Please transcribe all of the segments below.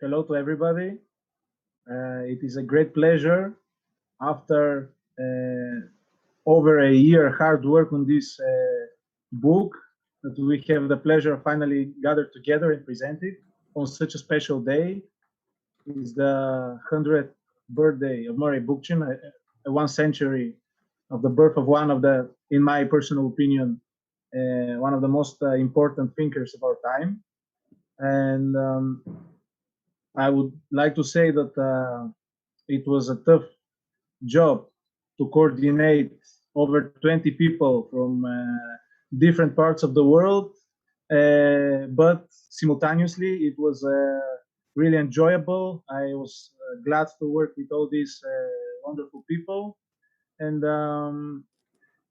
Hello to everybody. It is a great pleasure after over a year hard work on this book that we have the pleasure of finally gathered together and present it on such a special day. It's the 100th birthday of Murray Bookchin, a 1 century of the birth of one of the, in my personal opinion, one of the most important thinkers of our time. And I would like to say that it was a tough job to coordinate over 20 people from different parts of the world, but simultaneously it was really enjoyable. I was glad to work with all these wonderful people, and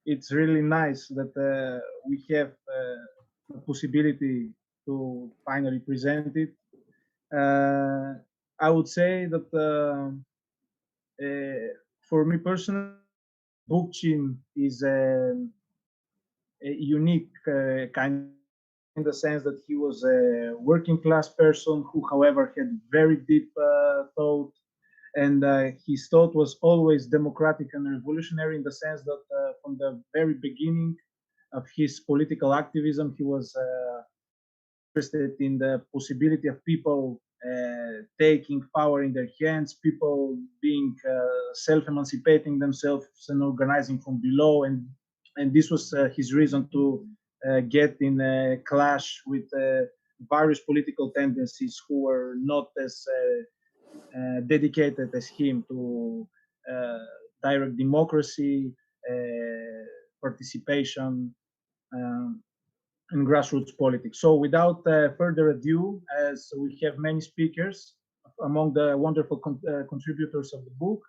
it's really nice that we have the possibility to finally present it. I would say that for me personally, Bookchin is a unique kind, in the sense that he was a working class person who, however, had very deep thought, and his thought was always democratic and revolutionary, in the sense that from the very beginning of his political activism, he was interested in the possibility of people taking power in their hands, people being self-emancipating themselves and organizing from below, and this was his reason to get in a clash with various political tendencies who were not as dedicated as him to direct democracy, participation, and grassroots politics. So without further ado, as we have many speakers among the wonderful contributors of the book,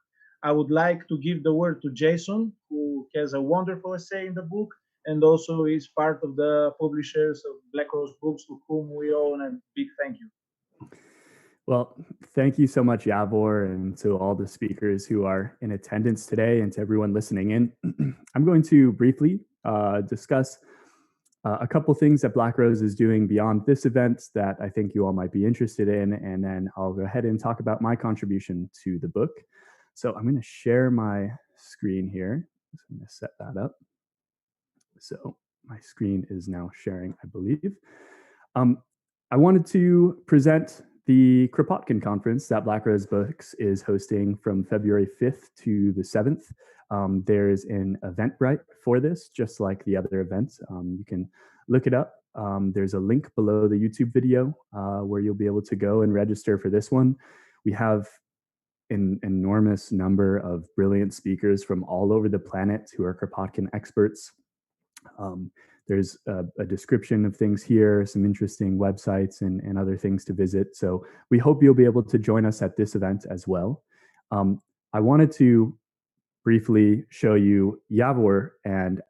I would like to give the word to Jason, who has a wonderful essay in the book and also is part of the publishers of Black Rose Books, to whom we owe a big thank you. Well, thank you so much, Yavor, and to all the speakers who are in attendance today and to everyone listening in. I'm going to briefly discuss a couple things that Black Rose is doing beyond this event that I think you all might be interested in, and then I'll go ahead and talk about my contribution to the book. So I'm going to share my screen here. I'm going to set that up. So my screen is now sharing, I believe. I wanted to present the Krapotkin Conference that Black Rose Books is hosting from February 5th to the 7th. There's an Eventbrite for this, just like the other events. You can look it up. There's a link below the YouTube video where you'll be able to go and register for this one. We have an enormous number of brilliant speakers from all over the planet who are Kropotkin experts. There's a description of things here, some interesting websites and other things to visit. So we hope you'll be able to join us at this event as well. I wanted to briefly show you Yavor and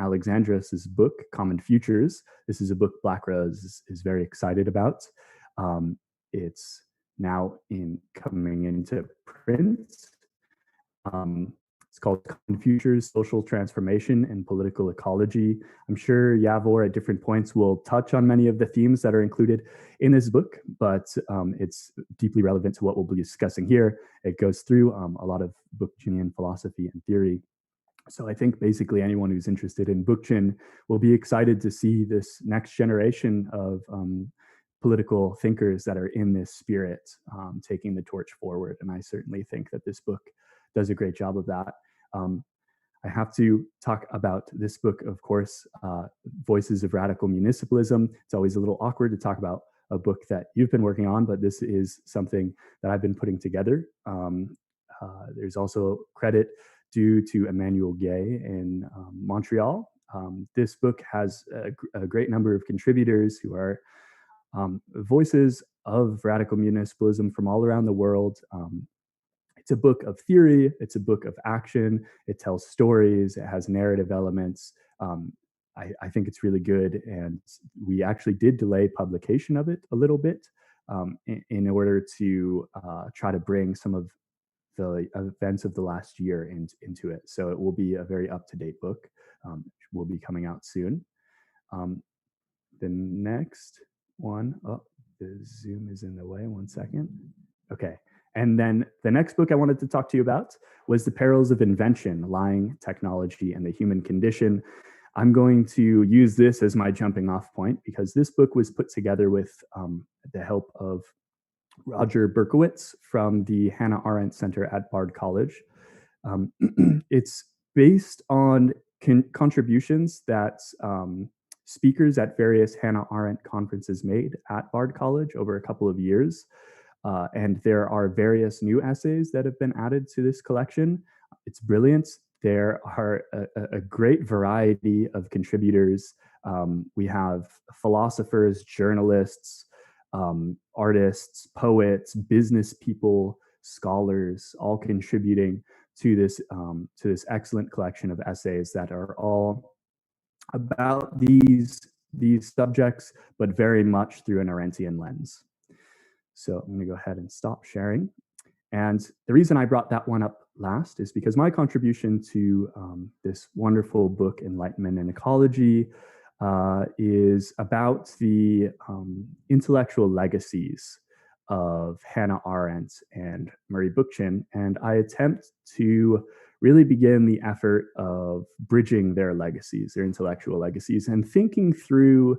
Alexandros' book, Common Futures. This is a book Black Rose is very excited about. It's now coming into print. It's called Common Futures, Social Transformation and Political Ecology. I'm sure Yavor at different points will touch on many of the themes that are included in this book, but it's deeply relevant to what we'll be discussing here. It goes through a lot of Bookchinian philosophy and theory. So I think basically anyone who's interested in Bookchin will be excited to see this next generation of political thinkers that are in this spirit, taking the torch forward. And I certainly think that this book does a great job of that. I have to talk about this book, of course, Voices of Radical Municipalism. It's always a little awkward to talk about a book that you've been working on, but this is something that I've been putting together. There's also credit due to Emmanuel Gay in Montreal. This book has a great number of contributors who are voices of radical municipalism from all around the world. It's a book of theory, it's a book of action, it tells stories, it has narrative elements. I think it's really good, and we actually did delay publication of it a little bit in order to try to bring some of the events of the last year into it. So it will be a very up-to-date book. Will be coming out soon. The next one, the Zoom is in the way. One second. Okay. And then the next book I wanted to talk to you about was The Perils of Invention, Lying, Technology, and the Human Condition. I'm going to use this as my jumping off point because this book was put together with the help of Roger Berkowitz from the Hannah Arendt Center at Bard College. It's based on contributions that speakers at various Hannah Arendt conferences made at Bard College over a couple of years. And there are various new essays that have been added to this collection. It's brilliant. There are a great variety of contributors. We have philosophers, journalists, artists, poets, business people, scholars, all contributing to this excellent collection of essays that are all about these subjects, but very much through an Arendtian lens. So I'm going to go ahead and stop sharing. And the reason I brought that one up last is because my contribution to this wonderful book, Enlightenment and Ecology, is about the intellectual legacies of Hannah Arendt and Murray Bookchin. And I attempt to really begin the effort of bridging their legacies, their intellectual legacies, and thinking through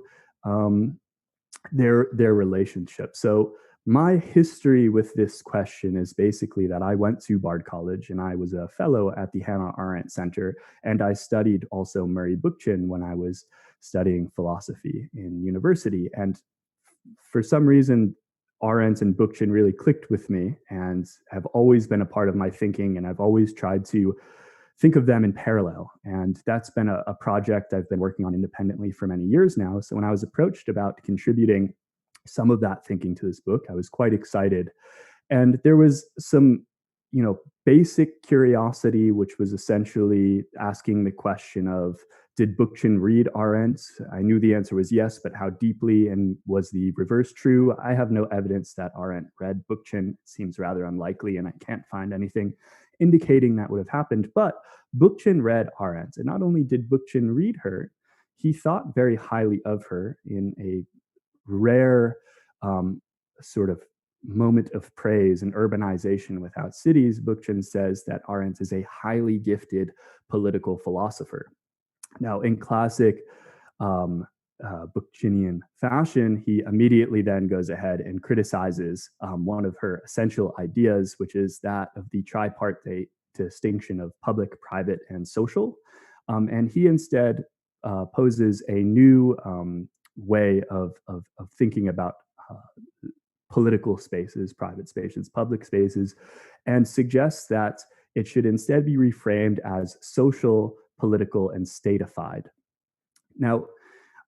their relationship. So my history with this question is basically that I went to Bard College and I was a fellow at the Hannah Arendt Center, and I studied also Murray Bookchin when I was studying philosophy in university. And for some reason, Arendt and Bookchin really clicked with me and have always been a part of my thinking, and I've always tried to think of them in parallel. And that's been a project I've been working on independently for many years now. So when I was approached about contributing some of that thinking to this book, I was quite excited. And there was some, basic curiosity, which was essentially asking the question of, did Bookchin read Arendt? I knew the answer was yes, but how deeply, and was the reverse true? I have no evidence that Arendt read Bookchin. It seems rather unlikely, and I can't find anything indicating that would have happened. But Bookchin read Arendt, and not only did Bookchin read her, he thought very highly of her in a rare sort of moment of praise and urbanization without cities. Bookchin says that Arendt is a highly gifted political philosopher. Now, in classic Bookchinian fashion, he immediately then goes ahead and criticizes one of her essential ideas, which is that of the tripartite distinction of public, private, and social. And he instead poses a new way of thinking about political spaces, private spaces, public spaces, and suggests that it should instead be reframed as social, political, and statified. Now,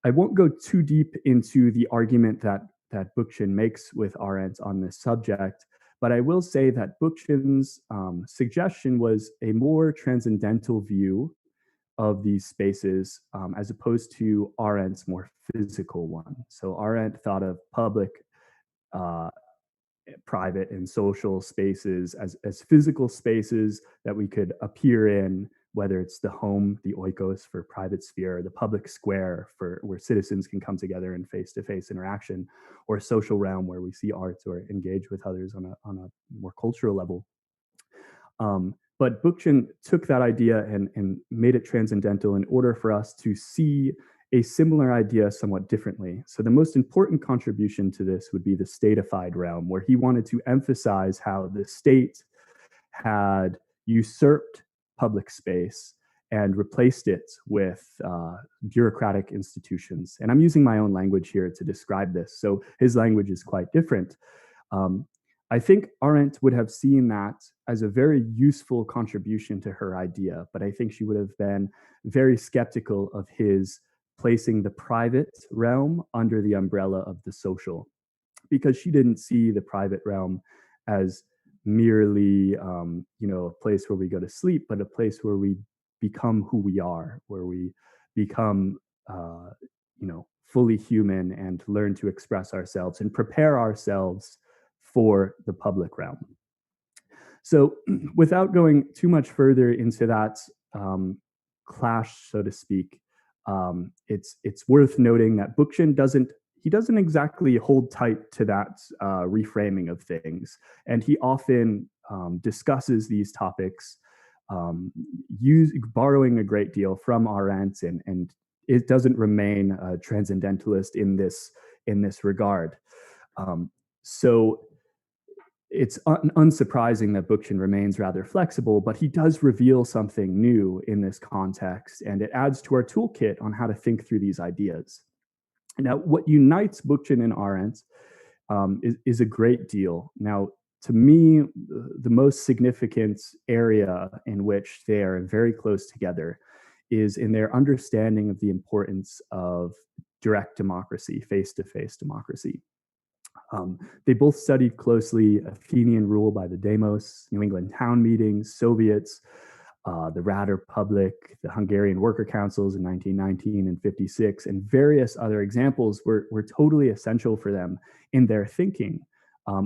I won't go too deep into the argument that Bookchin makes with Arendt on this subject, but I will say that Bookchin's suggestion was a more transcendental view of these spaces as opposed to Arendt's more physical one. So Arendt thought of public, private, and social spaces as physical spaces that we could appear in, whether it's the home, the oikos for private sphere, the public square for where citizens can come together in face-to-face interaction, or social realm where we see art or engage with others on a more cultural level. But Bookchin took that idea and made it transcendental in order for us to see a similar idea somewhat differently. So the most important contribution to this would be the statified realm, where he wanted to emphasize how the state had usurped public space and replaced it with bureaucratic institutions. And I'm using my own language here to describe this. So his language is quite different. I think Arendt would have seen that as a very useful contribution to her idea, but I think she would have been very skeptical of his placing the private realm under the umbrella of the social, because she didn't see the private realm as merely a place where we go to sleep, but a place where we become who we are, where we become fully human and learn to express ourselves and prepare ourselves for the public realm. So without going too much further into that clash, so to speak, it's worth noting that Bookchin doesn't he doesn't exactly hold tight to that reframing of things, and he often discusses these topics, borrowing a great deal from Arendt, and it doesn't remain a transcendentalist in this regard. So it's unsurprising that Bookchin remains rather flexible, but he does reveal something new in this context, and it adds to our toolkit on how to think through these ideas. Now, what unites Bookchin and Arendt is a great deal. Now, to me, the most significant area in which they are very close together is in their understanding of the importance of direct democracy, face-to-face democracy. They both studied closely Athenian rule by the demos, New England town meetings, Soviets, the Rad Republic, the Hungarian worker councils in 1919 and 56, and various other examples were totally essential for them in their thinking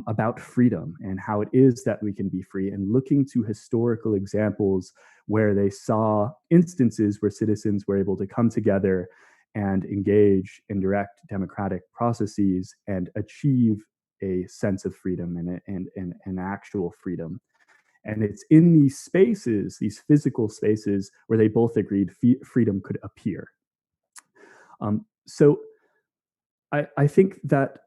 about freedom and how it is that we can be free, and looking to historical examples where they saw instances where citizens were able to come together and engage in direct democratic processes and achieve a sense of freedom and actual freedom. And it's in these spaces, these physical spaces, where they both agreed freedom could appear. So I think that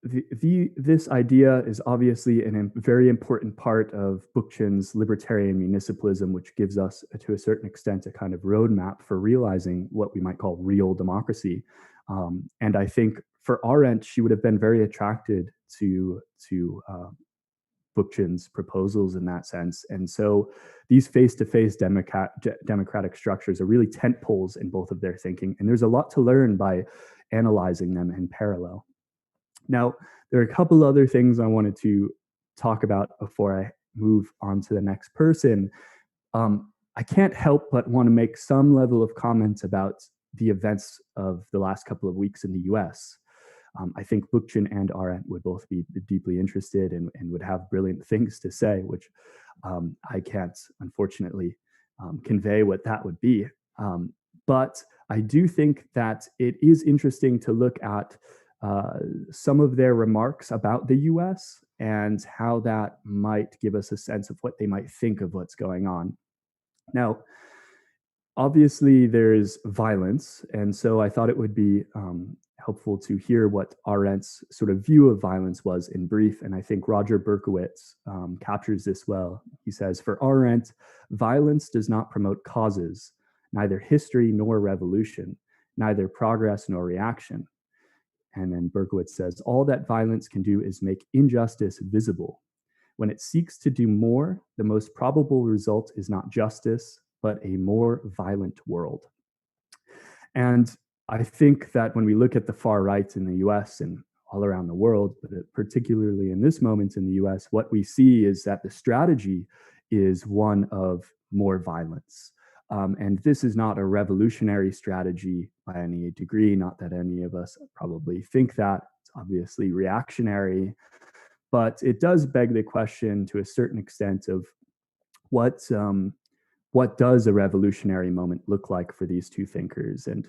this idea is obviously a very important part of Bookchin's Libertarian Municipalism, which gives us, to a certain extent, a kind of roadmap for realizing what we might call real democracy. And I think for Arendt, she would have been very attracted to Bookchin's proposals in that sense. And so these face-to-face democratic structures are really tent poles in both of their thinking. And there's a lot to learn by analyzing them in parallel. Now, there are a couple other things I wanted to talk about before I move on to the next person. I can't help but want to make some level of comments about the events of the last couple of weeks in the US. I think Bookchin and Arendt would both be deeply interested and would have brilliant things to say, which I can't, unfortunately, convey what that would be. But I do think that it is interesting to look at some of their remarks about the US and how that might give us a sense of what they might think of what's going on. Now, obviously, there's violence, and so I thought it would be helpful to hear what Arendt's sort of view of violence was in brief, and I think Roger Berkowitz captures this well. He says, for Arendt, violence does not promote causes, neither history nor revolution, neither progress nor reaction. And then Berkowitz says, all that violence can do is make injustice visible. When it seeks to do more, the most probable result is not justice, but a more violent world. And I think that when we look at the far right in the US and all around the world, but particularly in this moment in the US, what we see is that the strategy is one of more violence. And this is not a revolutionary strategy by any degree, not that any of us probably think that. It's obviously reactionary, but it does beg the question to a certain extent of what does a revolutionary moment look like for these two thinkers? And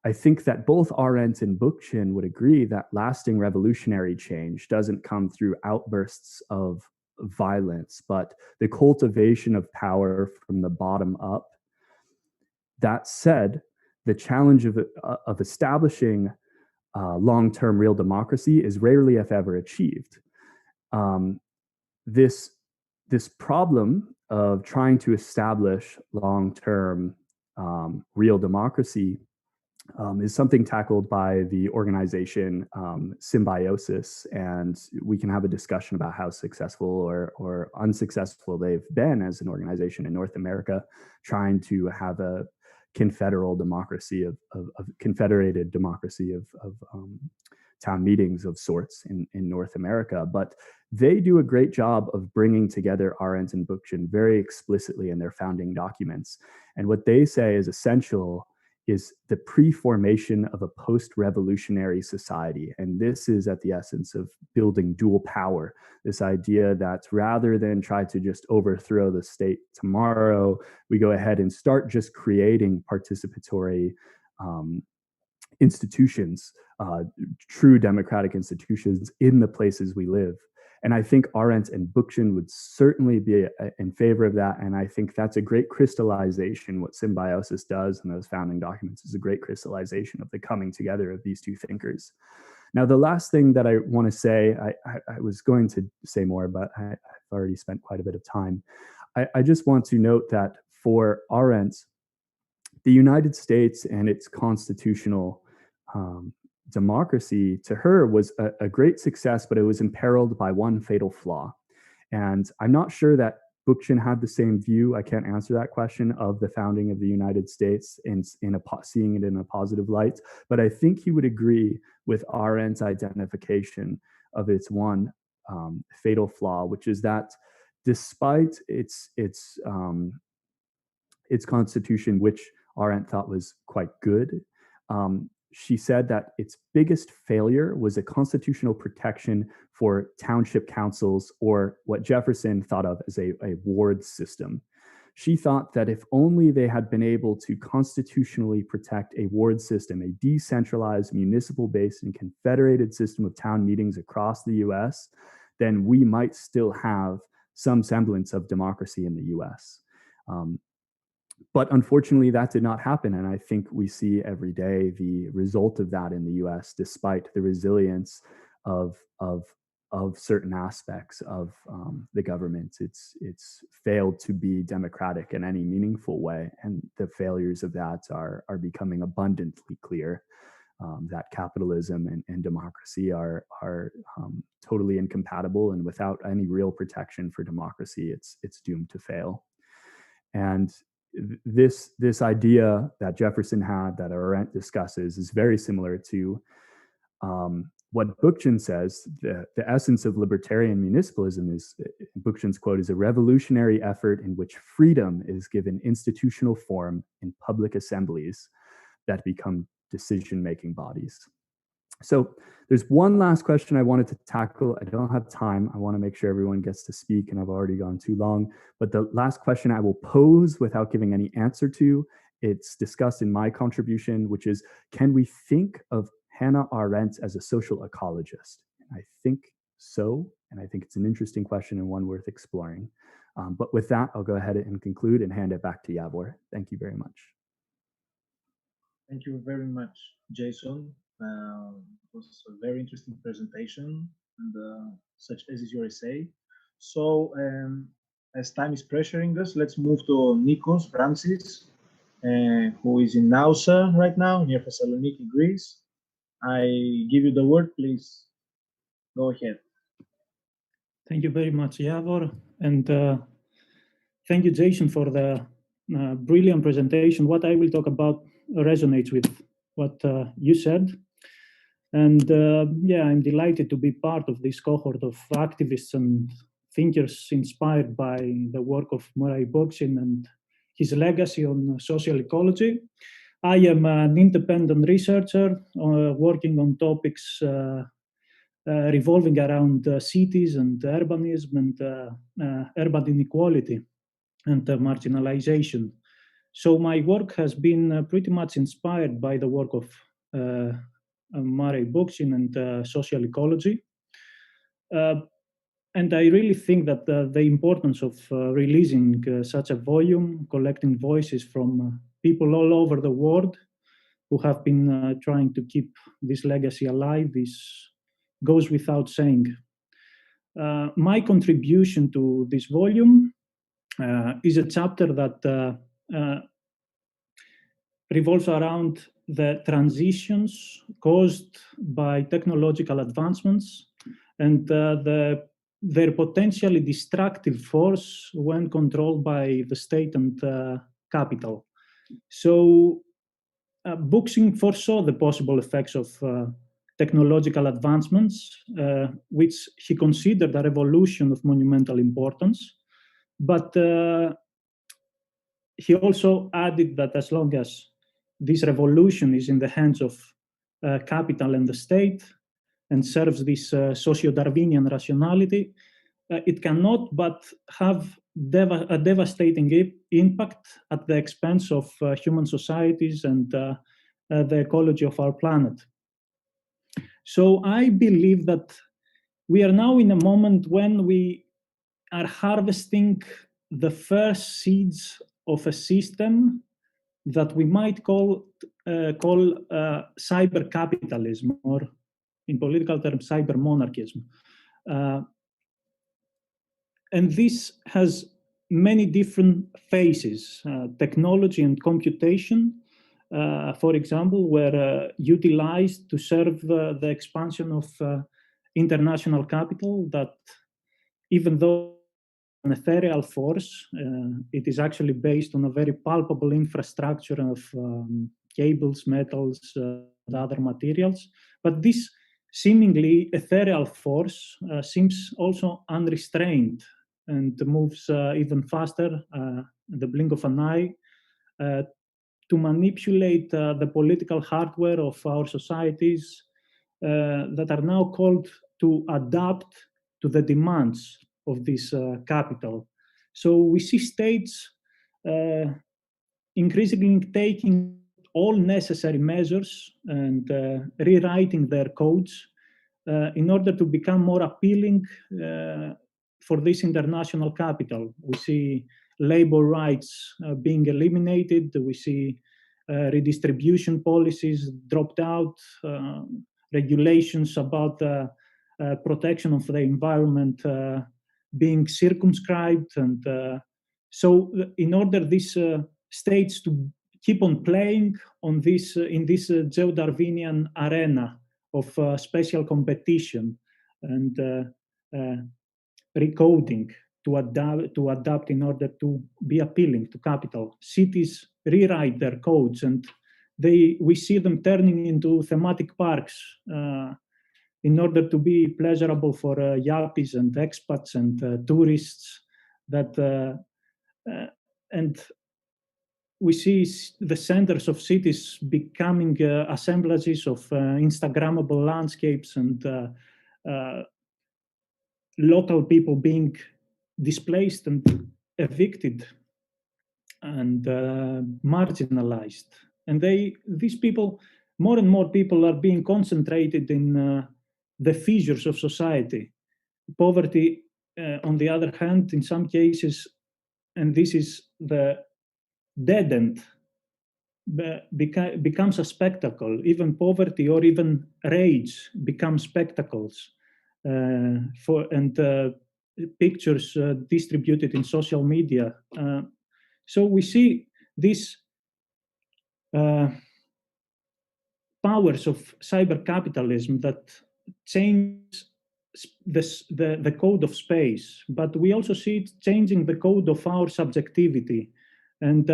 I think that both Arendt and Bookchin would agree that lasting revolutionary change doesn't come through outbursts of violence, but the cultivation of power from the bottom up. That said, the challenge of establishing long-term real democracy is rarely, if ever, achieved. This problem of trying to establish long-term real democracy is something tackled by the organization Symbiosis, and we can have a discussion about how successful or unsuccessful they've been as an organization in North America, trying to have a confederated democracy of town meetings of sorts in North America. But they do a great job of bringing together Arendt and Bookchin very explicitly in their founding documents. And what they say is essential is the pre-formation of a post-revolutionary society. And this is at the essence of building dual power, this idea that rather than try to just overthrow the state tomorrow, we go ahead and start just creating participatory institutions, true democratic institutions in the places we live. And I think Arendt and Bookchin would certainly be in favor of that. And I think that's a great crystallization. What Symbiosis does in those founding documents is a great crystallization of the coming together of these two thinkers. Now, the last thing that I want to say, I was going to say more, but I've already spent quite a bit of time. I just want to note that for Arendt, the United States and its constitutional democracy to her was a great success, but it was imperiled by one fatal flaw. And I'm not sure that Bookchin had the same view. I can't answer that question of the founding of the United States in seeing it in a positive light. But I think he would agree with Arendt's identification of its one fatal flaw, which is that despite its constitution, which Arendt thought was quite good, she said that its biggest failure was a constitutional protection for township councils, or what Jefferson thought of as a ward system. She thought that if only they had been able to constitutionally protect a ward system, a decentralized, municipal-based and confederated system of town meetings across the US, then we might still have some semblance of democracy in the US. But unfortunately, that did not happen. And I think we see every day the result of that in the US, despite the resilience of certain aspects of the government. It's failed to be democratic in any meaningful way. And the failures of that are becoming abundantly clear, that capitalism and democracy are totally incompatible. And without any real protection for democracy, it's doomed to fail. And this idea that Jefferson had, that Arendt discusses, is very similar to what Bookchin says. The essence of libertarian municipalism is, Bookchin's quote, is a revolutionary effort in which freedom is given institutional form in public assemblies that become decision-making bodies. So there's one last question I wanted to tackle. I don't have time. I want to make sure everyone gets to speak, and I've already gone too long. But the last question I will pose without giving any answer to, it's discussed in my contribution, which is, can we think of Hannah Arendt as a social ecologist? And I think so, and I think it's an interesting question and one worth exploring. But with that, I'll go ahead and conclude and hand it back to Yavor. Thank you very much. Thank you very much, Jason. It was a very interesting presentation, and such as is your essay. So, as time is pressuring us, let's move to Nikos Vrantsis, who is in Nausa right now, near Thessaloniki, Greece. I give you the word, please. Go ahead. Thank you very much, Yavor, and thank you, Jason, for the brilliant presentation. What I will talk about resonates with what you said. And yeah, I'm delighted to be part of this cohort of activists and thinkers inspired by the work of Murray Bookchin and his legacy on social ecology. I am an independent researcher working on topics revolving around cities and urbanism and urban inequality and marginalization. So my work has been pretty much inspired by the work of Murray Bookchin and social ecology. And I really think that the importance of releasing such a volume, collecting voices from people all over the world who have been trying to keep this legacy alive, goes without saying. My contribution to this volume is a chapter that revolves around the transitions caused by technological advancements and their potentially destructive force when controlled by the state and capital. So Bookchin foresaw the possible effects of technological advancements, which he considered a revolution of monumental importance. But he also added that as long as this revolution is in the hands of capital and the state and serves this socio-Darwinian rationality, it cannot but have a devastating impact at the expense of human societies and the ecology of our planet. So I believe that we are now in a moment when we are harvesting the first seeds of a system that we might call cyber capitalism, or in political terms, cyber monarchism. And this has many different phases. Technology and computation, for example, were utilized to serve the expansion of international capital that, even though an ethereal force, it is actually based on a very palpable infrastructure of cables, metals, and other materials. But this seemingly ethereal force seems also unrestrained and moves even faster, the blink of an eye, to manipulate the political hardware of our societies that are now called to adapt to the demands of this capital. So we see states increasingly taking all necessary measures and rewriting their codes in order to become more appealing for this international capital. We see labor rights being eliminated. We see redistribution policies dropped out, regulations about the protection of the environment being circumscribed. And so in order these states to keep on playing on this in this Geo-Darwinian arena of special competition and recoding to adapt in order to be appealing to capital. Cities rewrite their codes, and we see them turning into thematic parks in order to be pleasurable for yuppies and expats and tourists. And we see the centers of cities becoming assemblages of Instagrammable landscapes, and local people being displaced and evicted and marginalized. And these people, more and more people, are being concentrated in the fissures of society. Poverty, on the other hand, in some cases, and this is the dead end, becomes a spectacle. Even poverty or even rage become spectacles pictures distributed in social media. So we see these powers of cyber capitalism that change the code of space, but we also see it changing the code of our subjectivity. And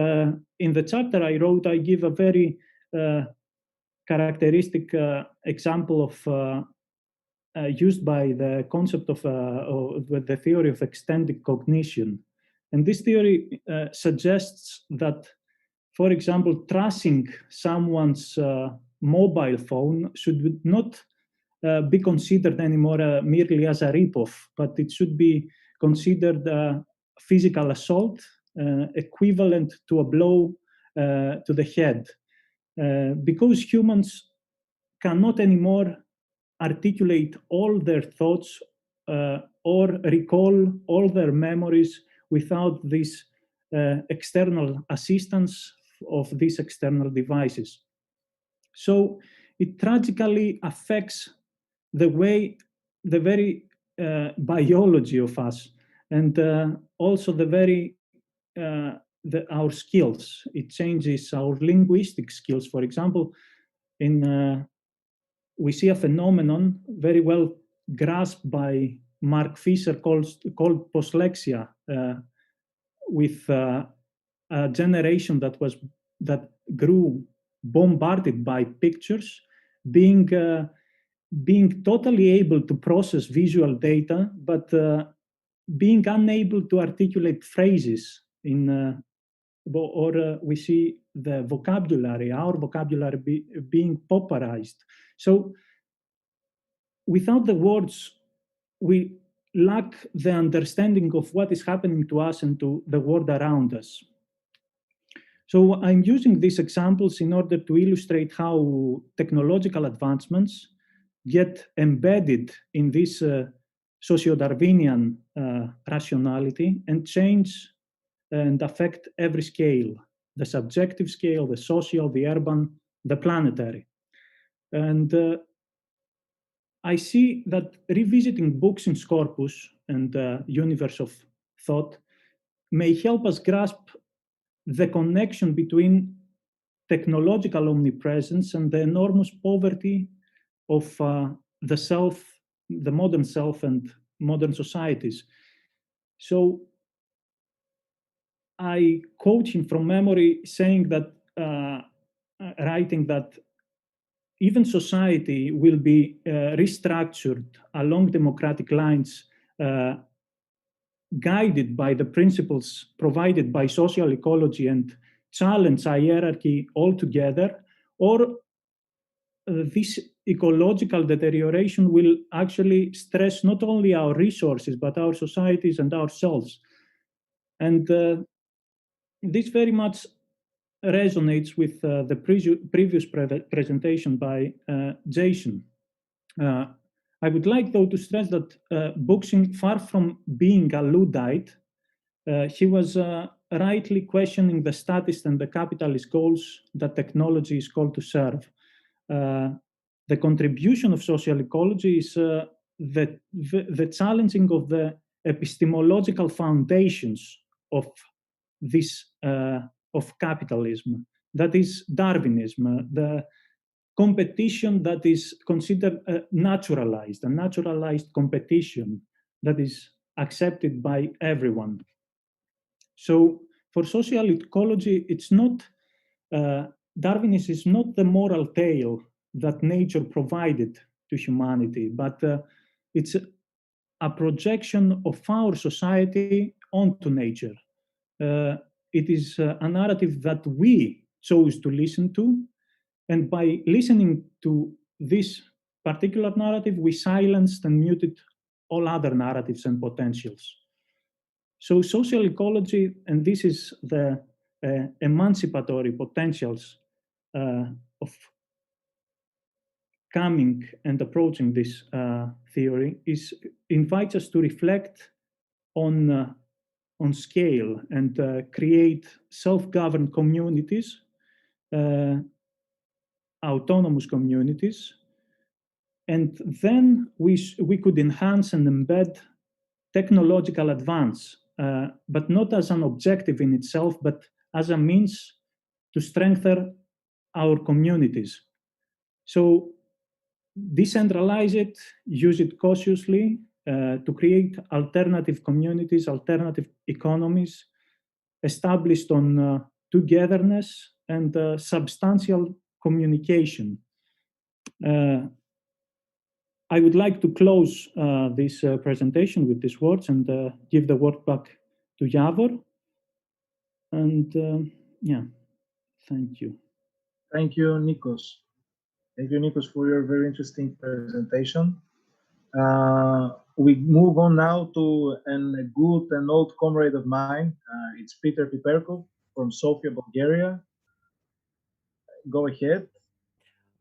in the chapter I wrote, I give a very characteristic example of used by the concept of the theory of extended cognition. And this theory suggests that, for example, tracing someone's mobile phone should not be considered anymore merely as a ripoff, but it should be considered a physical assault equivalent to a blow to the head. Because humans cannot anymore articulate all their thoughts or recall all their memories without this external assistance of these external devices. So it tragically affects the very biology of us, and also our skills. It changes our linguistic skills. For example, we see a phenomenon very well grasped by Mark Fisher called poslexia, with a generation that grew bombarded by pictures, being totally able to process visual data, but being unable to articulate phrases we see the vocabulary, our vocabulary being pauperized. So without the words, we lack the understanding of what is happening to us and to the world around us. So I'm using these examples in order to illustrate how technological advancements get embedded in this socio-Darwinian rationality and change and affect every scale, the subjective scale, the social, the urban, the planetary. And I see that revisiting Bookchin's corpus and the universe of thought may help us grasp the connection between technological omnipresence and the enormous poverty of the self, the modern self and modern societies. So I quote him from memory saying that, writing that even society will be restructured along democratic lines, guided by the principles provided by social ecology and challenge hierarchy altogether, or this ecological deterioration will actually stress not only our resources, but our societies and ourselves. And this very much resonates with the previous presentation by Jason. I would like, though, to stress that Bookchin, far from being a Luddite, he was rightly questioning the statist and the capitalist goals that technology is called to serve. The contribution of social ecology is the challenging of the epistemological foundations of this of capitalism, that is Darwinism, the competition that is considered naturalized, a naturalized competition that is accepted by everyone. So for social ecology, it's not, Darwinism is not the moral tale that nature provided to humanity, but it's a projection of our society onto nature. It is a narrative that we chose to listen to, and by listening to this particular narrative, we silenced and muted all other narratives and potentials. So social ecology, and this is the emancipatory potentials of coming and approaching this theory, invites us to reflect on scale and create self-governed communities, autonomous communities, and then we could enhance and embed technological advance, but not as an objective in itself, but as a means to strengthen our communities. So decentralize it, use it cautiously to create alternative communities, alternative economies, established on togetherness and substantial communication. I would like to close this presentation with these words and give the word back to Yavor. And yeah, thank you. Thank you, Nikos. Thank you, Nikos, for your very interesting presentation. We move on now to a good and old comrade of mine. It's Petar Piperkov from Sofia, Bulgaria. Go ahead.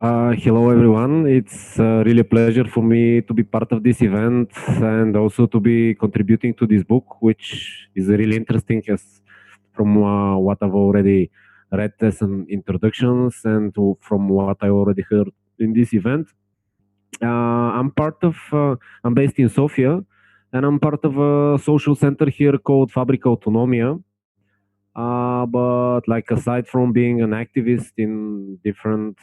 Hello, everyone. It's really a pleasure for me to be part of this event and also to be contributing to this book, which is really interesting as from what I've already read as some introductions and from what I already heard in this event. I'm based in Sofia, and I'm part of a social center here called Fabrica Autonomia. But like aside from being an activist in different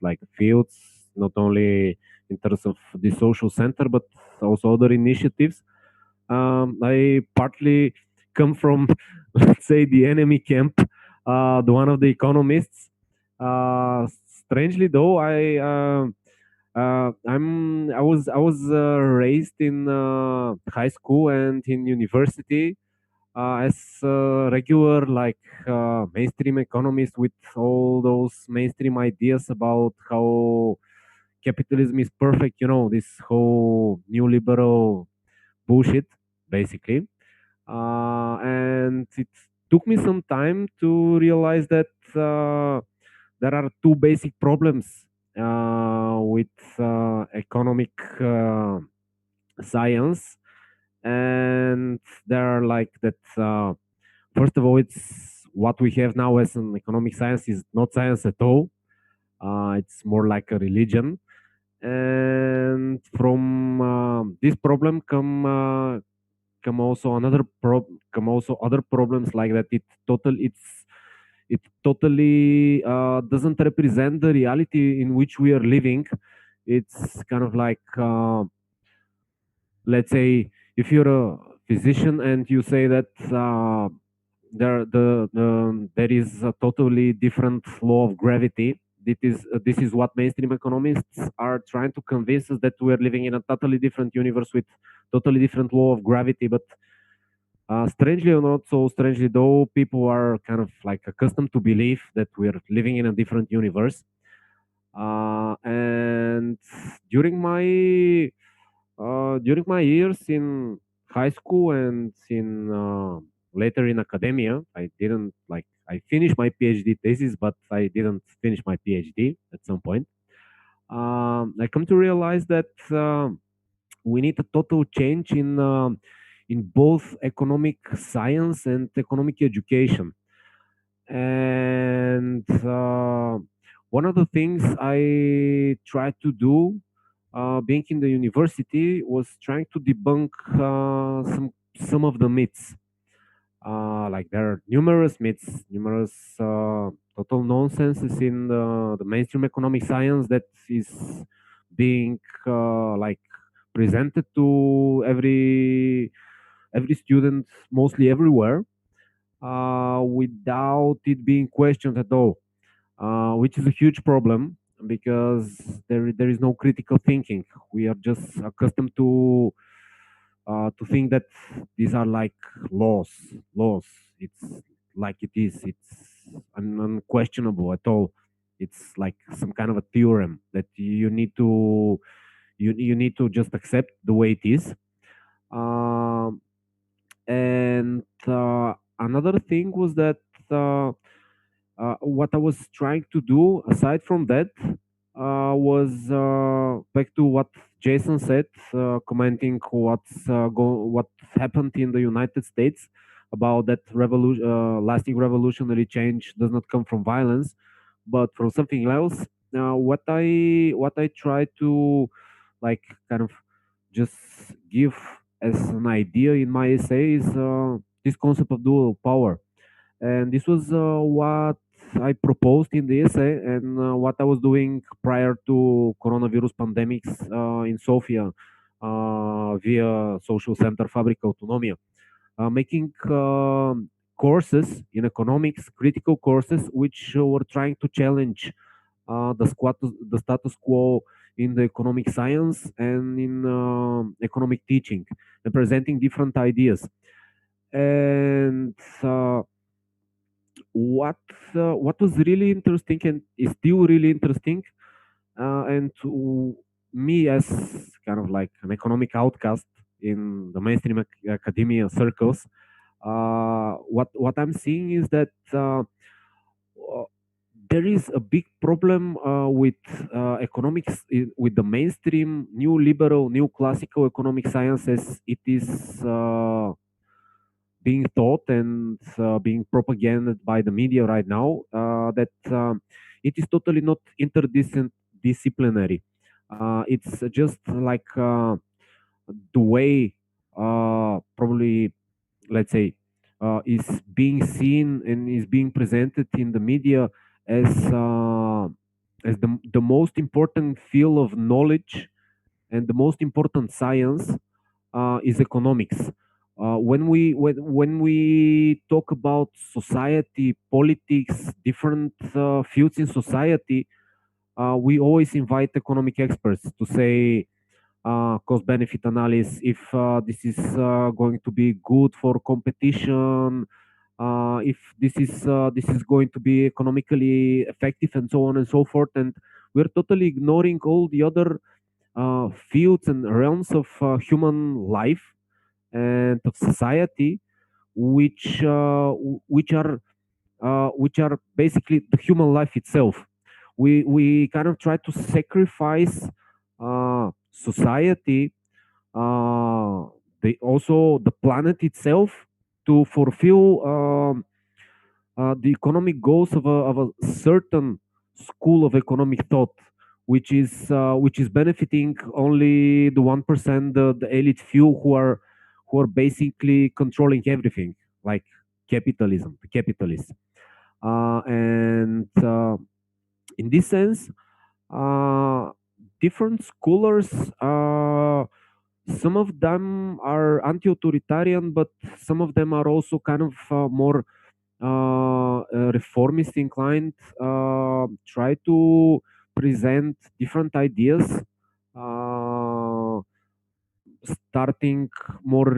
like fields, not only in terms of the social center, but also other initiatives, I partly come from, let's say, the enemy camp, the one of the economists. Strangely though, I was raised in high school and in university as a regular like mainstream economist with all those mainstream ideas about how capitalism is perfect, this whole neoliberal bullshit basically. And it took me some time to realize that there are two basic problems with economic science, and there are like that. First of all, it's what we have now as an economic science is not science at all. It's more like a religion, and from this problem come also come also other problems like that. It totally doesn't represent the reality in which we are living. It's kind of like let's say if you're a physician and you say that there is a totally different law of gravity. This is what mainstream economists are trying to convince us, that we are living in a totally different universe with totally different law of gravity. But strangely or not so strangely, though, people are kind of like accustomed to believe that we're living in a different universe. And during my years in high school and in later in academia, I finished my PhD thesis, but I didn't finish my PhD at some point. I come to realize that we need a total change in both economic science and economic education. And one of the things I tried to do, being in the university, was trying to debunk some of the myths. Like there are numerous myths, numerous total nonsenses in the mainstream economic science that is being like presented to every student, mostly everywhere, without it being questioned at all, which is a huge problem because there is no critical thinking. We are just accustomed to think that these are like laws. It's like it is. It's unquestionable at all. It's like some kind of a theorem that you need to just accept the way it is. And another thing was that what I was trying to do aside from that was back to what Jason said, commenting what happened in the United States about that lasting revolutionary change does not come from violence, but from something else. What I try to like kind of just give as an idea in my essay is this concept of dual power, and this was what I proposed in the essay, and what I was doing prior to coronavirus pandemics in Sofia via social center Fabrica Autonomia, making courses in economics, critical courses, which were trying to challenge the status quo in the economic science and in economic teaching, and presenting different ideas. And what was really interesting and is still really interesting, and to me as kind of like an economic outcast in the mainstream academia circles, what I'm seeing is that there is a big problem with economics, with the mainstream new liberal, new classical economic sciences. It is being taught and being propagated by the media right now, that it is totally not interdisciplinary. It's just like the way probably, let's say, is being seen and is being presented in the media as the most important field of knowledge and the most important science is economics. When we talk about society, politics, different fields in society, we always invite economic experts to say cost benefit analysis, if this is going to be good for competition, if this is going to be economically effective, and so on and so forth. And we're totally ignoring all the other fields and realms of human life and of society, which are basically the human life itself. We kind of try to sacrifice society, also the planet itself, to fulfill the economic goals of a certain school of economic thought, which is benefiting only the 1%, the elite few who are basically controlling everything, like capitalism, the capitalists. And in this sense, different scholars, some of them are anti-authoritarian, but some of them are also kind of more reformist inclined, try to present different ideas, starting more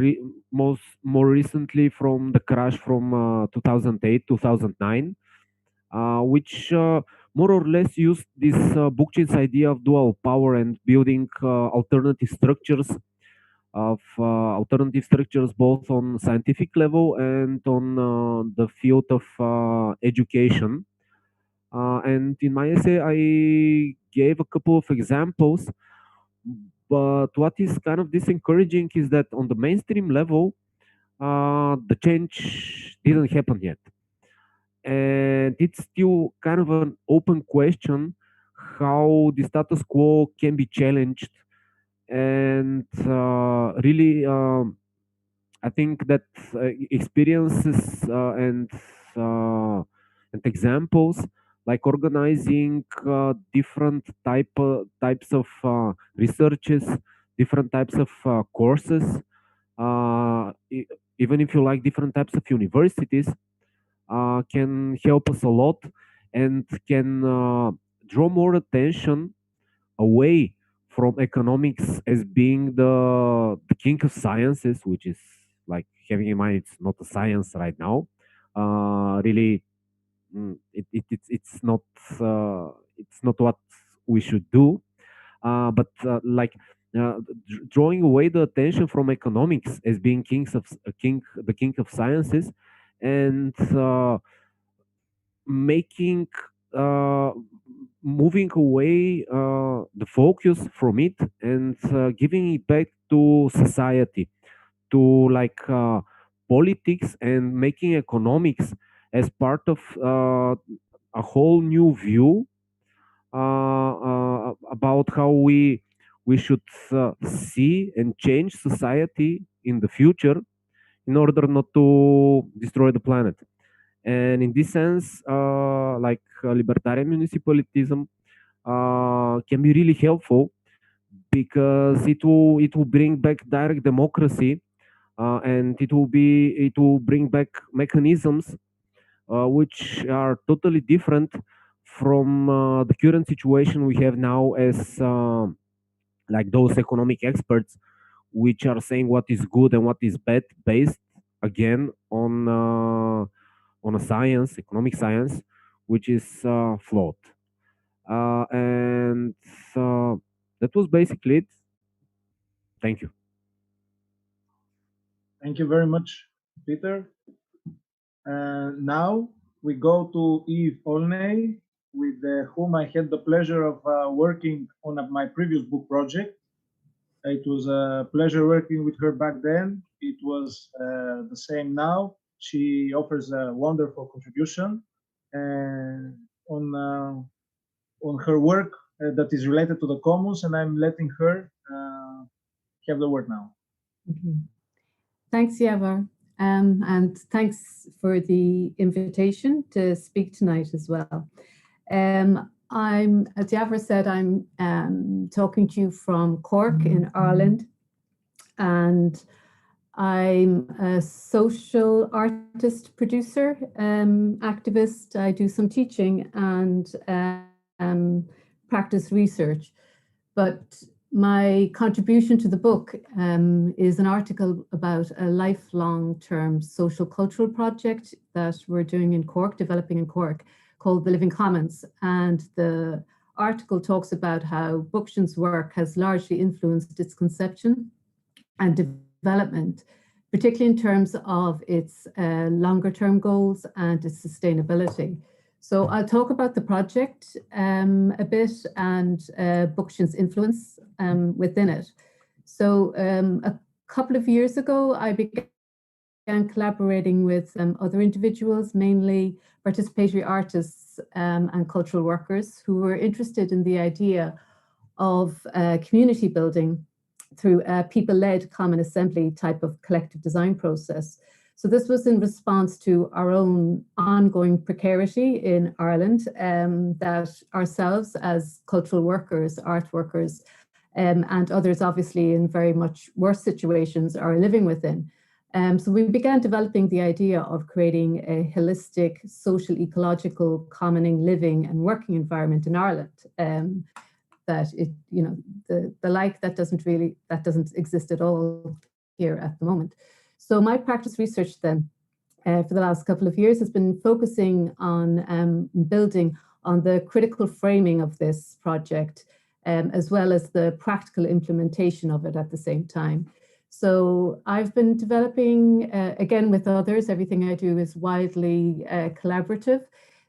recently from the crash from 2008 2009, which more or less used this Bookchin's idea of dual power and building alternative structures both on scientific level and on the field of education. And in my essay, I gave a couple of examples, but what is kind of discouraging is that on the mainstream level, the change didn't happen yet. And it's still kind of an open question how the status quo can be challenged. And really, I think that experiences and examples, like organizing different types of researches, different types of courses, even if you like different types of universities, can help us a lot and can draw more attention away from economics as being the king of sciences, which is, like, having in mind it's not a science right now. Really, it's not what we should do. But drawing away the attention from economics as being the king of sciences, and making moving away the focus from it, and giving it back to society, to politics, and making economics as part of a whole new view about how we should see and change society in the future in order not to destroy the planet. And in this sense, libertarian municipalism can be really helpful, because it will bring back direct democracy, and it will bring back mechanisms which are totally different from the current situation we have now, as like those economic experts which are saying what is good and what is bad, based again on a science, economic science, which is flawed. And that was basically it. Thank you. Thank you very much, Peter. Now we go to Eve Olney, with whom I had the pleasure of working on my previous book project. It was a pleasure working with her back then. It was the same now. She offers a wonderful contribution on her work that is related to the commons, and I'm letting her have the word now. Okay. Thanks, Yavor, and thanks for the invitation to speak tonight as well. As Yavor said, I'm talking to you from Cork in Ireland, and I'm a social artist, producer, activist. I do some teaching and practice research, but my contribution to the book is an article about a lifelong term social cultural project that we're doing in Cork, developing in Cork, called The Living Commons. And the article talks about how Bookchin's work has largely influenced its conception and development, particularly in terms of its longer term goals and its sustainability. So I'll talk about the project a bit and Bookchin's influence within it. So a couple of years ago, I began collaborating with other individuals, mainly participatory artists and cultural workers who were interested in the idea of community building through a people-led common assembly type of collective design process. So this was in response to our own ongoing precarity in Ireland that ourselves as cultural workers, art workers, and others obviously in very much worse situations are living within. So we began developing the idea of creating a holistic, social, ecological, commoning, living and working environment in Ireland. That it, you know, the like that doesn't exist at all here at the moment. So my practice research then for the last couple of years has been focusing on building on the critical framing of this project, as well as the practical implementation of it at the same time. So I've been developing, again with others, everything I do is widely collaborative.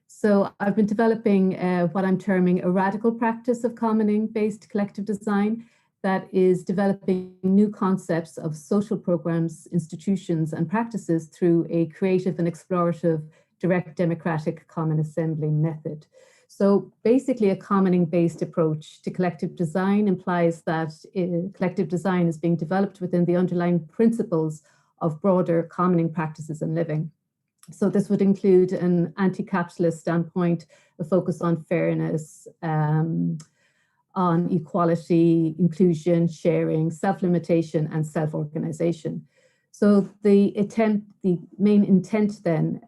So I've been developing what I'm terming a radical practice of commoning-based collective design that is developing new concepts of social programs, institutions, and practices through a creative and explorative direct democratic common assembly method. So basically a commoning-based approach to collective design implies that collective design is being developed within the underlying principles of broader commoning practices and living. So this would include an anti-capitalist standpoint, a focus on fairness, on equality, inclusion, sharing, self-limitation, and self-organization. So the main intent then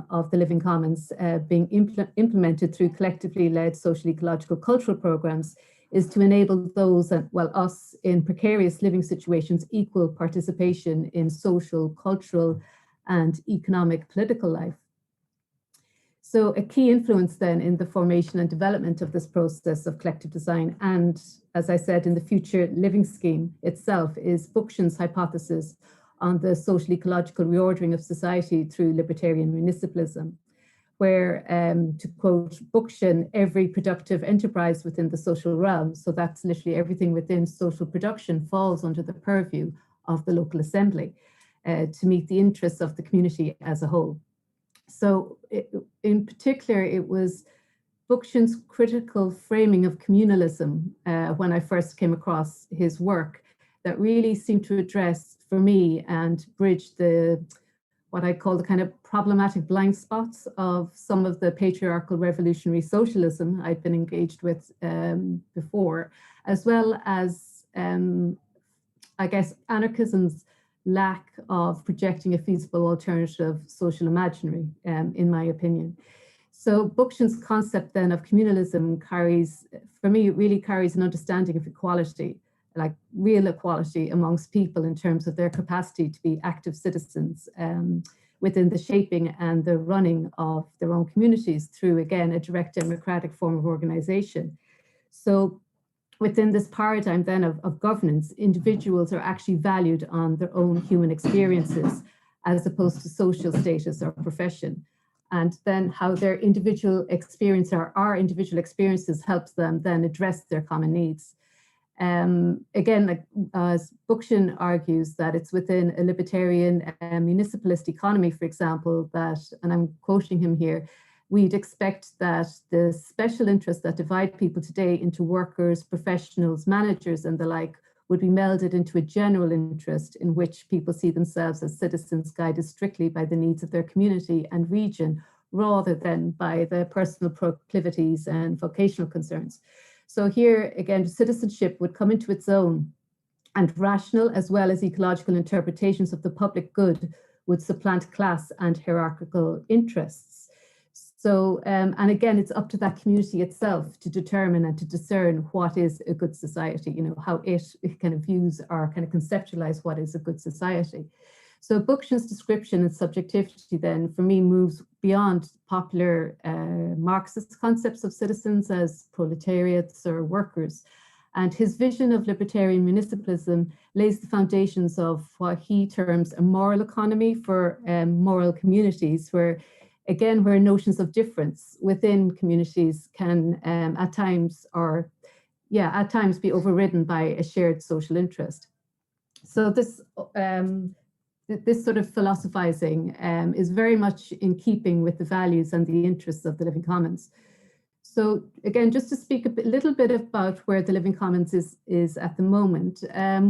of the Living Commons being implemented through collectively led social, ecological, cultural programs is to enable those, well, us in precarious living situations, equal participation in social, cultural, and economic political life. So a key influence then in the formation and development of this process of collective design and, as I said, in the future living scheme itself is Bookchin's hypothesis on the social ecological reordering of society through libertarian municipalism, where, to quote Bookchin, every productive enterprise within the social realm, so that's literally everything within social production, falls under the purview of the local assembly to meet the interests of the community as a whole. So in particular, it was Bookchin's critical framing of communalism when I first came across his work that really seemed to address for me and bridge what I call the kind of problematic blind spots of some of the patriarchal revolutionary socialism I'd been engaged with before, as well as, I guess, anarchism's lack of projecting a feasible alternative social imaginary, in my opinion. So Bookchin's concept then of communalism carries, for me, it really carries an understanding of equality, like real equality amongst people in terms of their capacity to be active citizens within the shaping and the running of their own communities through, again, a direct democratic form of organization. So within this paradigm then of governance, individuals are actually valued on their own human experiences as opposed to social status or profession. And then how their individual experience or our individual experiences helps them then address their common needs. Again, like as Bookchin argues that it's within a libertarian municipalist economy, for example, that, and I'm quoting him here, we'd expect that the special interests that divide people today into workers, professionals, managers, and the like would be melded into a general interest in which people see themselves as citizens guided strictly by the needs of their community and region, rather than by their personal proclivities and vocational concerns. So here, again, citizenship would come into its own, and rational as well as ecological interpretations of the public good would supplant class and hierarchical interests. So, and again, it's up to that community itself to determine and to discern what is a good society, you know, how it kind of views or kind of conceptualize what is a good society. So Bookchin's description and subjectivity then, for me, moves beyond popular Marxist concepts of citizens as proletariats or workers, And his vision of libertarian municipalism lays the foundations of what he terms a moral economy for moral communities, where notions of difference within communities can at times be overridden by a shared social interest. So this sort of philosophizing is very much in keeping with the values and the interests of the Living Commons. So again, just to speak a little bit about where the Living Commons is at the moment,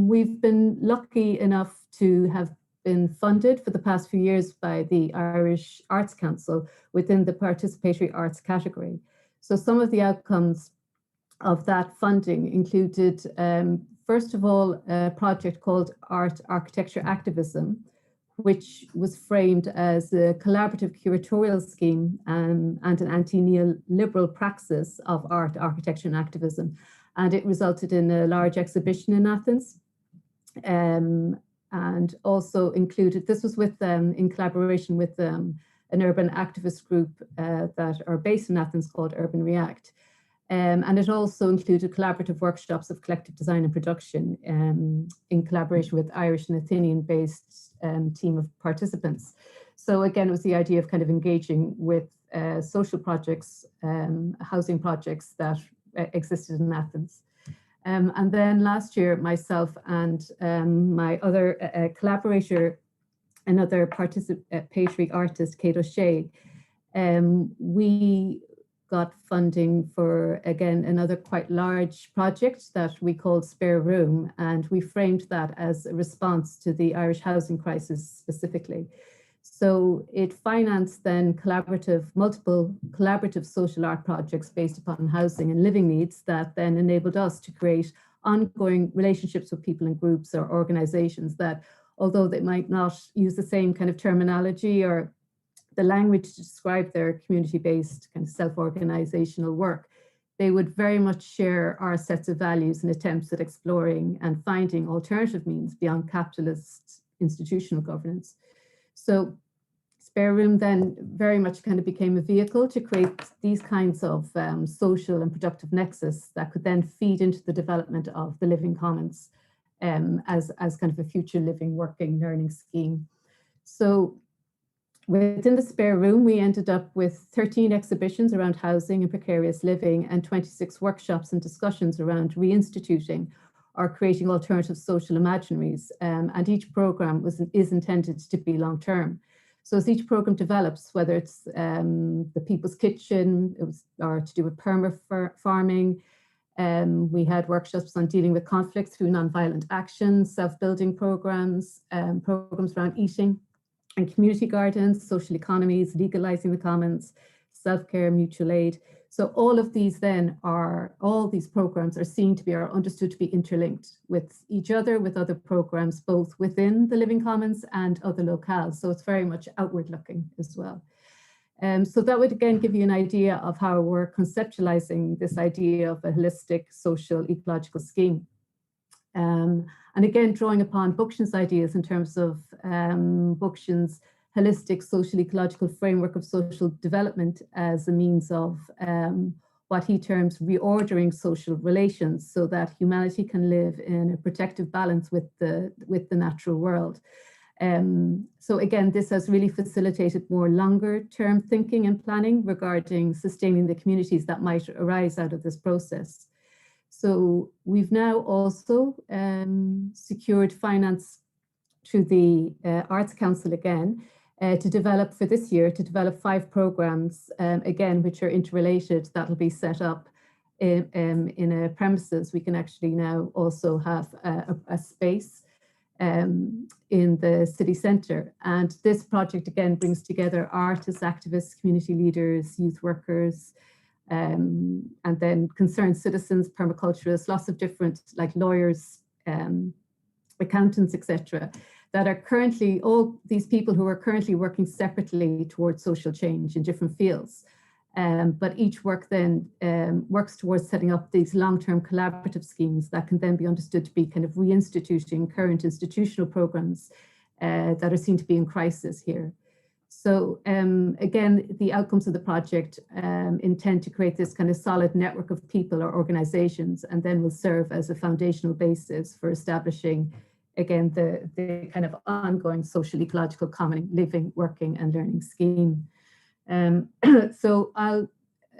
we've been lucky enough to have been funded for the past few years by the Irish Arts Council within the participatory arts category. So some of the outcomes of that funding included, first of all, a project called Art Architecture Activism, which was framed as a collaborative curatorial scheme and an anti-neoliberal praxis of art, architecture, and activism. And it resulted in a large exhibition in Athens. And also included, this was with in collaboration with an urban activist group that are based in Athens called Urban React. And it also included collaborative workshops of collective design and production in collaboration with Irish and Athenian-based team of participants. So again, it was the idea of kind of engaging with social projects, housing projects that existed in Athens. And then last year, myself and my other collaborator, another participatory artist, Kate O'Shea, we got funding for, again, another quite large project that we called Spare Room, and we framed that as a response to the Irish housing crisis specifically. So it financed then multiple collaborative social art projects based upon housing and living needs that then enabled us to create ongoing relationships with people and groups or organizations that, although they might not use the same kind of terminology or the language to describe their community-based kind of self-organizational work, they would very much share our sets of values and attempts at exploring and finding alternative means beyond capitalist institutional governance. So Spare Room then very much kind of became a vehicle to create these kinds of social and productive nexus that could then feed into the development of the Living Commons as kind of a future living, working, learning scheme. So within the Spare Room, we ended up with 13 exhibitions around housing and precarious living and 26 workshops and discussions around reinstituting or creating alternative social imaginaries. And each program is intended to be long-term. So as each program develops, whether it's the People's Kitchen, or to do with farming, we had workshops on dealing with conflict through nonviolent action, self-building programs, programs around eating and community gardens, social economies, legalizing the commons, self-care, mutual aid. So all of these programs are seen to be, or understood to be interlinked with each other, with other programs, both within the Living Commons and other locales. So it's very much outward looking as well. So that would again give you an idea of how we're conceptualizing this idea of a holistic social ecological scheme. And again, drawing upon Bookchin's ideas in terms of Bookchin's holistic social ecological framework of social development as a means of what he terms reordering social relations so that humanity can live in a protective balance with the natural world. So again, this has really facilitated more longer term thinking and planning regarding sustaining the communities that might arise out of this process. So we've now also secured finance through the Arts Council again to develop for this year, to develop 5 programs, again, which are interrelated, that'll be set up in a premises. We can actually now also have a space in the city centre. And this project again brings together artists, activists, community leaders, youth workers, and then concerned citizens, permaculturists, lots of different like lawyers, accountants, etc., that are currently, all these people who are currently working separately towards social change in different fields. But each work then works towards setting up these long-term collaborative schemes that can then be understood to be kind of reinstituting current institutional programs that are seen to be in crisis here. So again, the outcomes of the project intend to create this kind of solid network of people or organizations, and then will serve as a foundational basis for establishing, again, the kind of ongoing social ecological common living, working and learning scheme. So I'll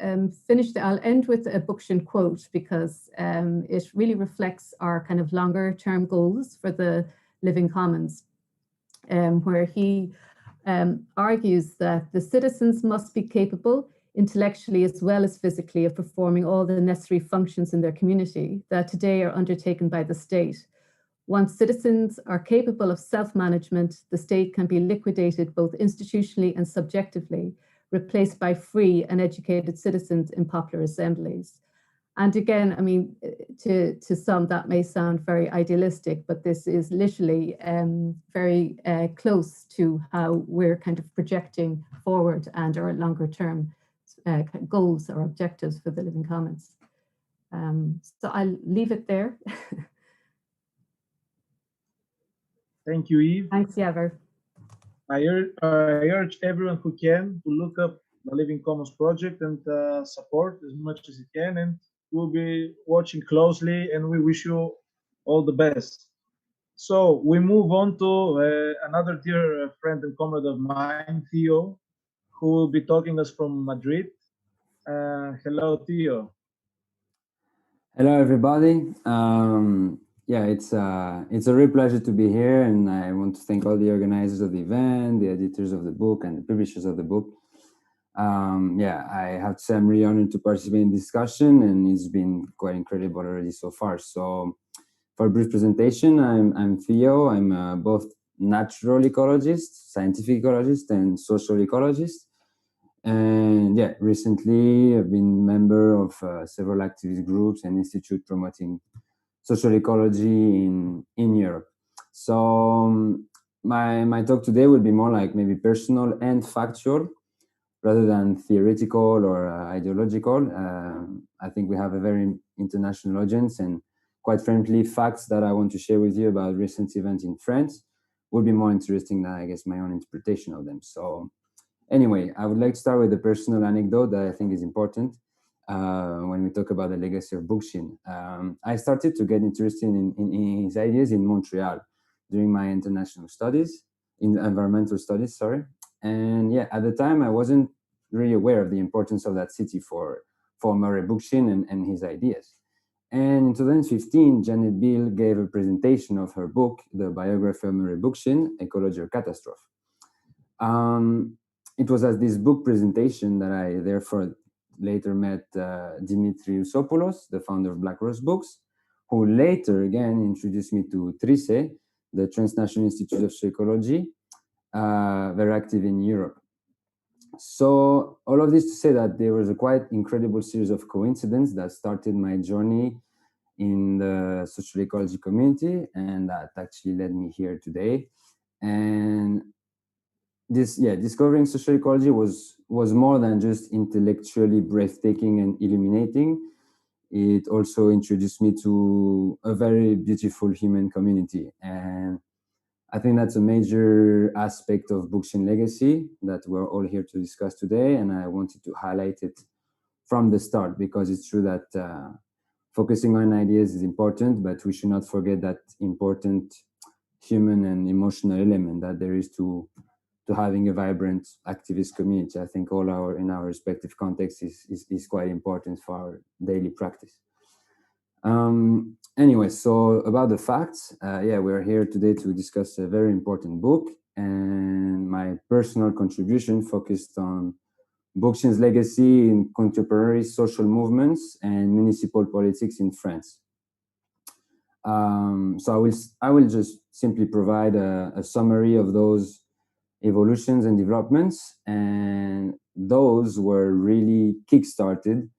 I'll end with a Bookchin quote, because it really reflects our kind of longer term goals for the Living Commons, where he argues that the citizens must be capable intellectually as well as physically of performing all the necessary functions in their community that today are undertaken by the state. Once citizens are capable of self-management, the state can be liquidated both institutionally and subjectively, replaced by free and educated citizens in popular assemblies. And again, I mean, to some that may sound very idealistic, but this is literally very close to how we're kind of projecting forward and our longer term goals or objectives for the Living Commons. So I'll leave it there. Thank you, Eve. Thanks, Yavor. I urge everyone who can to look up the Living Commons project and support as much as you can, and we'll be watching closely, and we wish you all the best. So we move on to another dear friend and comrade of mine, Theo, who will be talking us from Madrid. Hello, Theo. Hello, everybody. Yeah, it's a real pleasure to be here, and I want to thank all the organizers of the event, the editors of the book, and the publishers of the book. Yeah, I have to say I'm really honored to participate in this discussion, and it's been quite incredible already so far. So, for a brief presentation, I'm Theo. I'm both natural ecologist, scientific ecologist, and social ecologist. And yeah, recently I've been member of several activist groups and institutes promoting social ecology in Europe. So my talk today will be more like maybe personal and factual rather than theoretical or ideological. I think we have a very international audience, and quite frankly, facts that I want to share with you about recent events in France would be more interesting than, I guess, my own interpretation of them. So anyway, I would like to start with a personal anecdote that I think is important when we talk about the legacy of Bookchin. I started to get interested in his ideas in Montreal during my international studies, in environmental studies, sorry. And yeah, at the time, I wasn't really aware of the importance of that city for Murray Bookchin and his ideas. And in 2015, Janet Biehl gave a presentation of her book, The Biography of Murray Bookchin, Ecology or Catastrophe. It was at this book presentation that I therefore later met Dimitri Usopoulos, the founder of Black Rose Books, who later again introduced me to TRISE, the Transnational Institute of Psychology, very active in Europe. So all of this to say that there was a quite incredible series of coincidences that started my journey in the social ecology community, and that actually led me here today. And discovering social ecology was more than just intellectually breathtaking and illuminating. It also introduced me to a very beautiful human community, and I think that's a major aspect of Bookchin legacy that we're all here to discuss today, and I wanted to highlight it from the start, because it's true that focusing on ideas is important, but we should not forget that important human and emotional element that there is to having a vibrant activist community. I think in our respective contexts is quite important for our daily practice. Anyway, so about the facts, we're here today to discuss a very important book, and my personal contribution focused on Bookchin's legacy in contemporary social movements and municipal politics in France. So I will just simply provide a summary of those evolutions and developments, and those were really kickstarted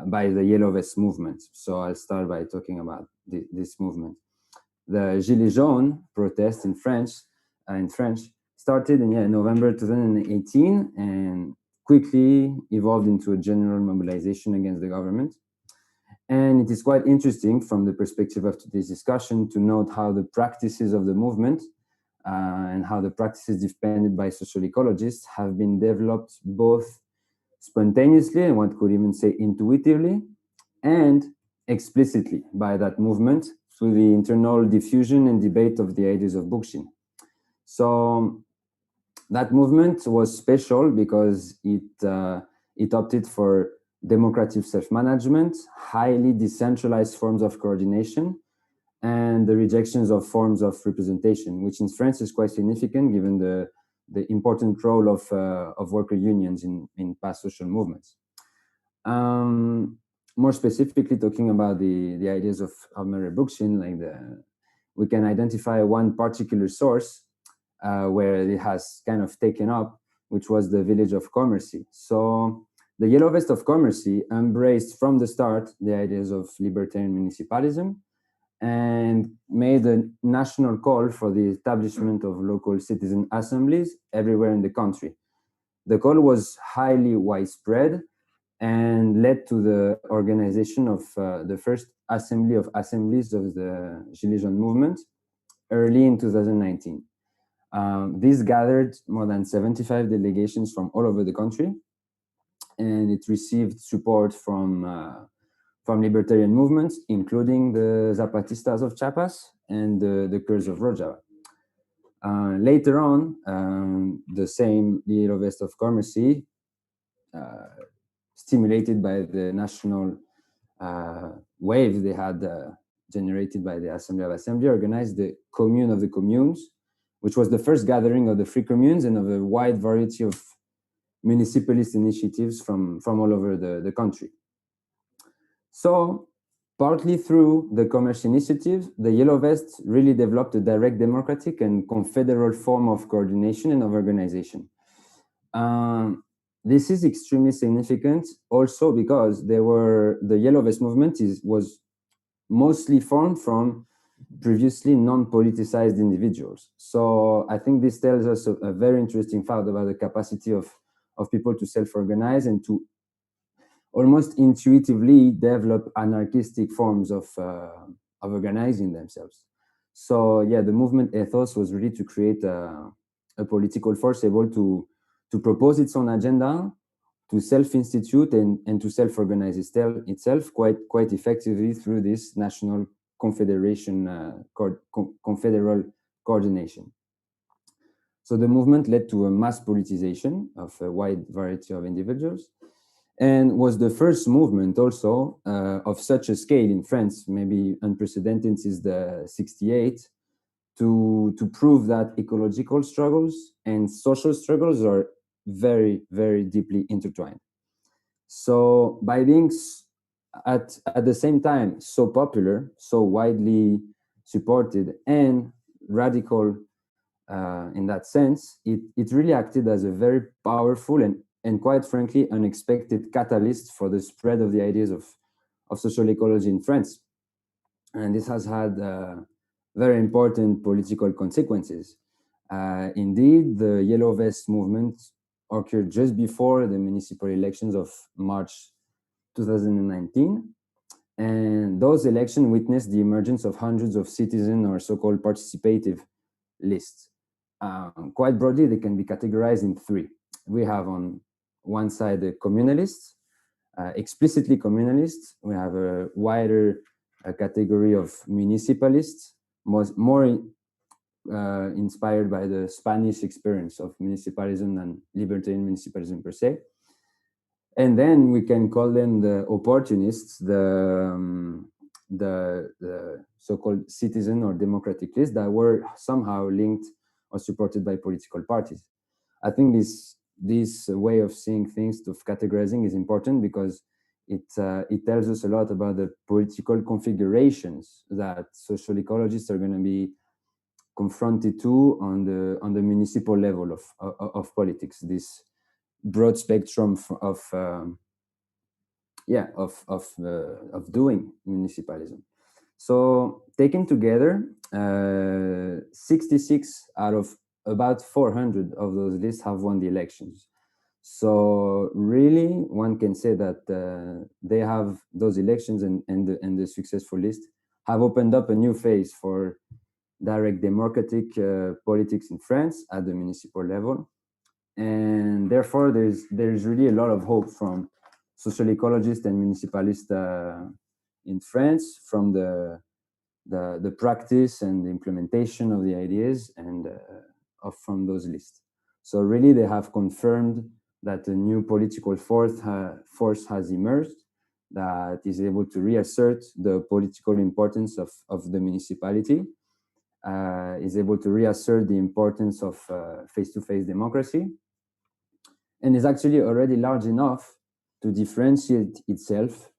by the Yellow Vest movement. So I'll start by talking about this movement. The Gilets jaunes protest in French started in November 2018 and quickly evolved into a general mobilization against the government. And it is quite interesting from the perspective of today's discussion to note how the practices of the movement and how the practices defended by social ecologists have been developed both spontaneously and one could even say intuitively, and explicitly by that movement through the internal diffusion and debate of the ideas of Bookchin. So that movement was special because it opted for democratic self-management, highly decentralized forms of coordination, and the rejections of forms of representation, which in France is quite significant given the important role of worker unions in past social movements. More specifically, talking about the ideas of Murray Bookchin, we can identify one particular source where it has kind of taken up, which was the village of Commercy. So the Yellow Vest of Commercy embraced from the start the ideas of libertarian municipalism and made a national call for the establishment of local citizen assemblies everywhere in the country. The call was highly widespread and led to the organization of the first assembly of assemblies of the Gilets Jaunes movement early in 2019. This gathered more than 75 delegations from all over the country, and it received support from libertarian movements, including the Zapatistas of Chiapas and the Kurds of Rojava. Later on, the same Yellow Vest of Commercy, stimulated by the national wave they had generated by the Assembly of Assembly, organized the Commune of the Communes, which was the first gathering of the free communes and of a wide variety of municipalist initiatives from all over the country. So, partly through the Commerce Initiative, the Yellow Vests really developed a direct democratic and confederal form of coordination and of organization. This is extremely significant also because the Yellow Vest movement was mostly formed from previously non-politicized individuals. So I think this tells us a very interesting fact about the capacity of people to self-organize and to almost intuitively develop anarchistic forms of organizing themselves. So yeah, the movement ethos was really to create a political force able to propose its own agenda, to self-institute and to self-organize itself quite effectively through this national confederation, confederal coordination. So the movement led to a mass politicization of a wide variety of individuals, and was the first movement also of such a scale in France, maybe unprecedented since the 68, to prove that ecological struggles and social struggles are very, very deeply intertwined. So by being at the same time so popular, so widely supported and radical in that sense, it really acted as a very powerful and quite frankly unexpected catalyst for the spread of the ideas of social ecology in France. And this has had very important political consequences. Indeed, the Yellow Vest movement occurred just before the municipal elections of March 2019. And those elections witnessed the emergence of hundreds of citizen or so-called participative lists. Quite broadly, they can be categorized in three. We have on one side the communalists, explicitly communalists. We have a wider category of municipalists, more inspired by the Spanish experience of municipalism and libertarian municipalism per se. And then we can call them the opportunists, the so-called citizen or democratic lists that were somehow linked or supported by political parties. I think this way of seeing things, of categorizing, is important because it tells us a lot about the political configurations that social ecologists are going to be confronted to on the municipal level of politics. This broad spectrum of doing municipalism. So taken together, 66 out of about 400 of those lists have won the elections. So really, one can say that they have those elections and the successful list have opened up a new phase for direct democratic politics in France at the municipal level. And therefore, there's really a lot of hope from social ecologists and municipalists in France, from the practice and the implementation of the ideas and from those lists. So really, they have confirmed that a new political force has emerged that is able to reassert the political importance of the municipality, is able to reassert the importance of face-to-face democracy, and is actually already large enough to differentiate itself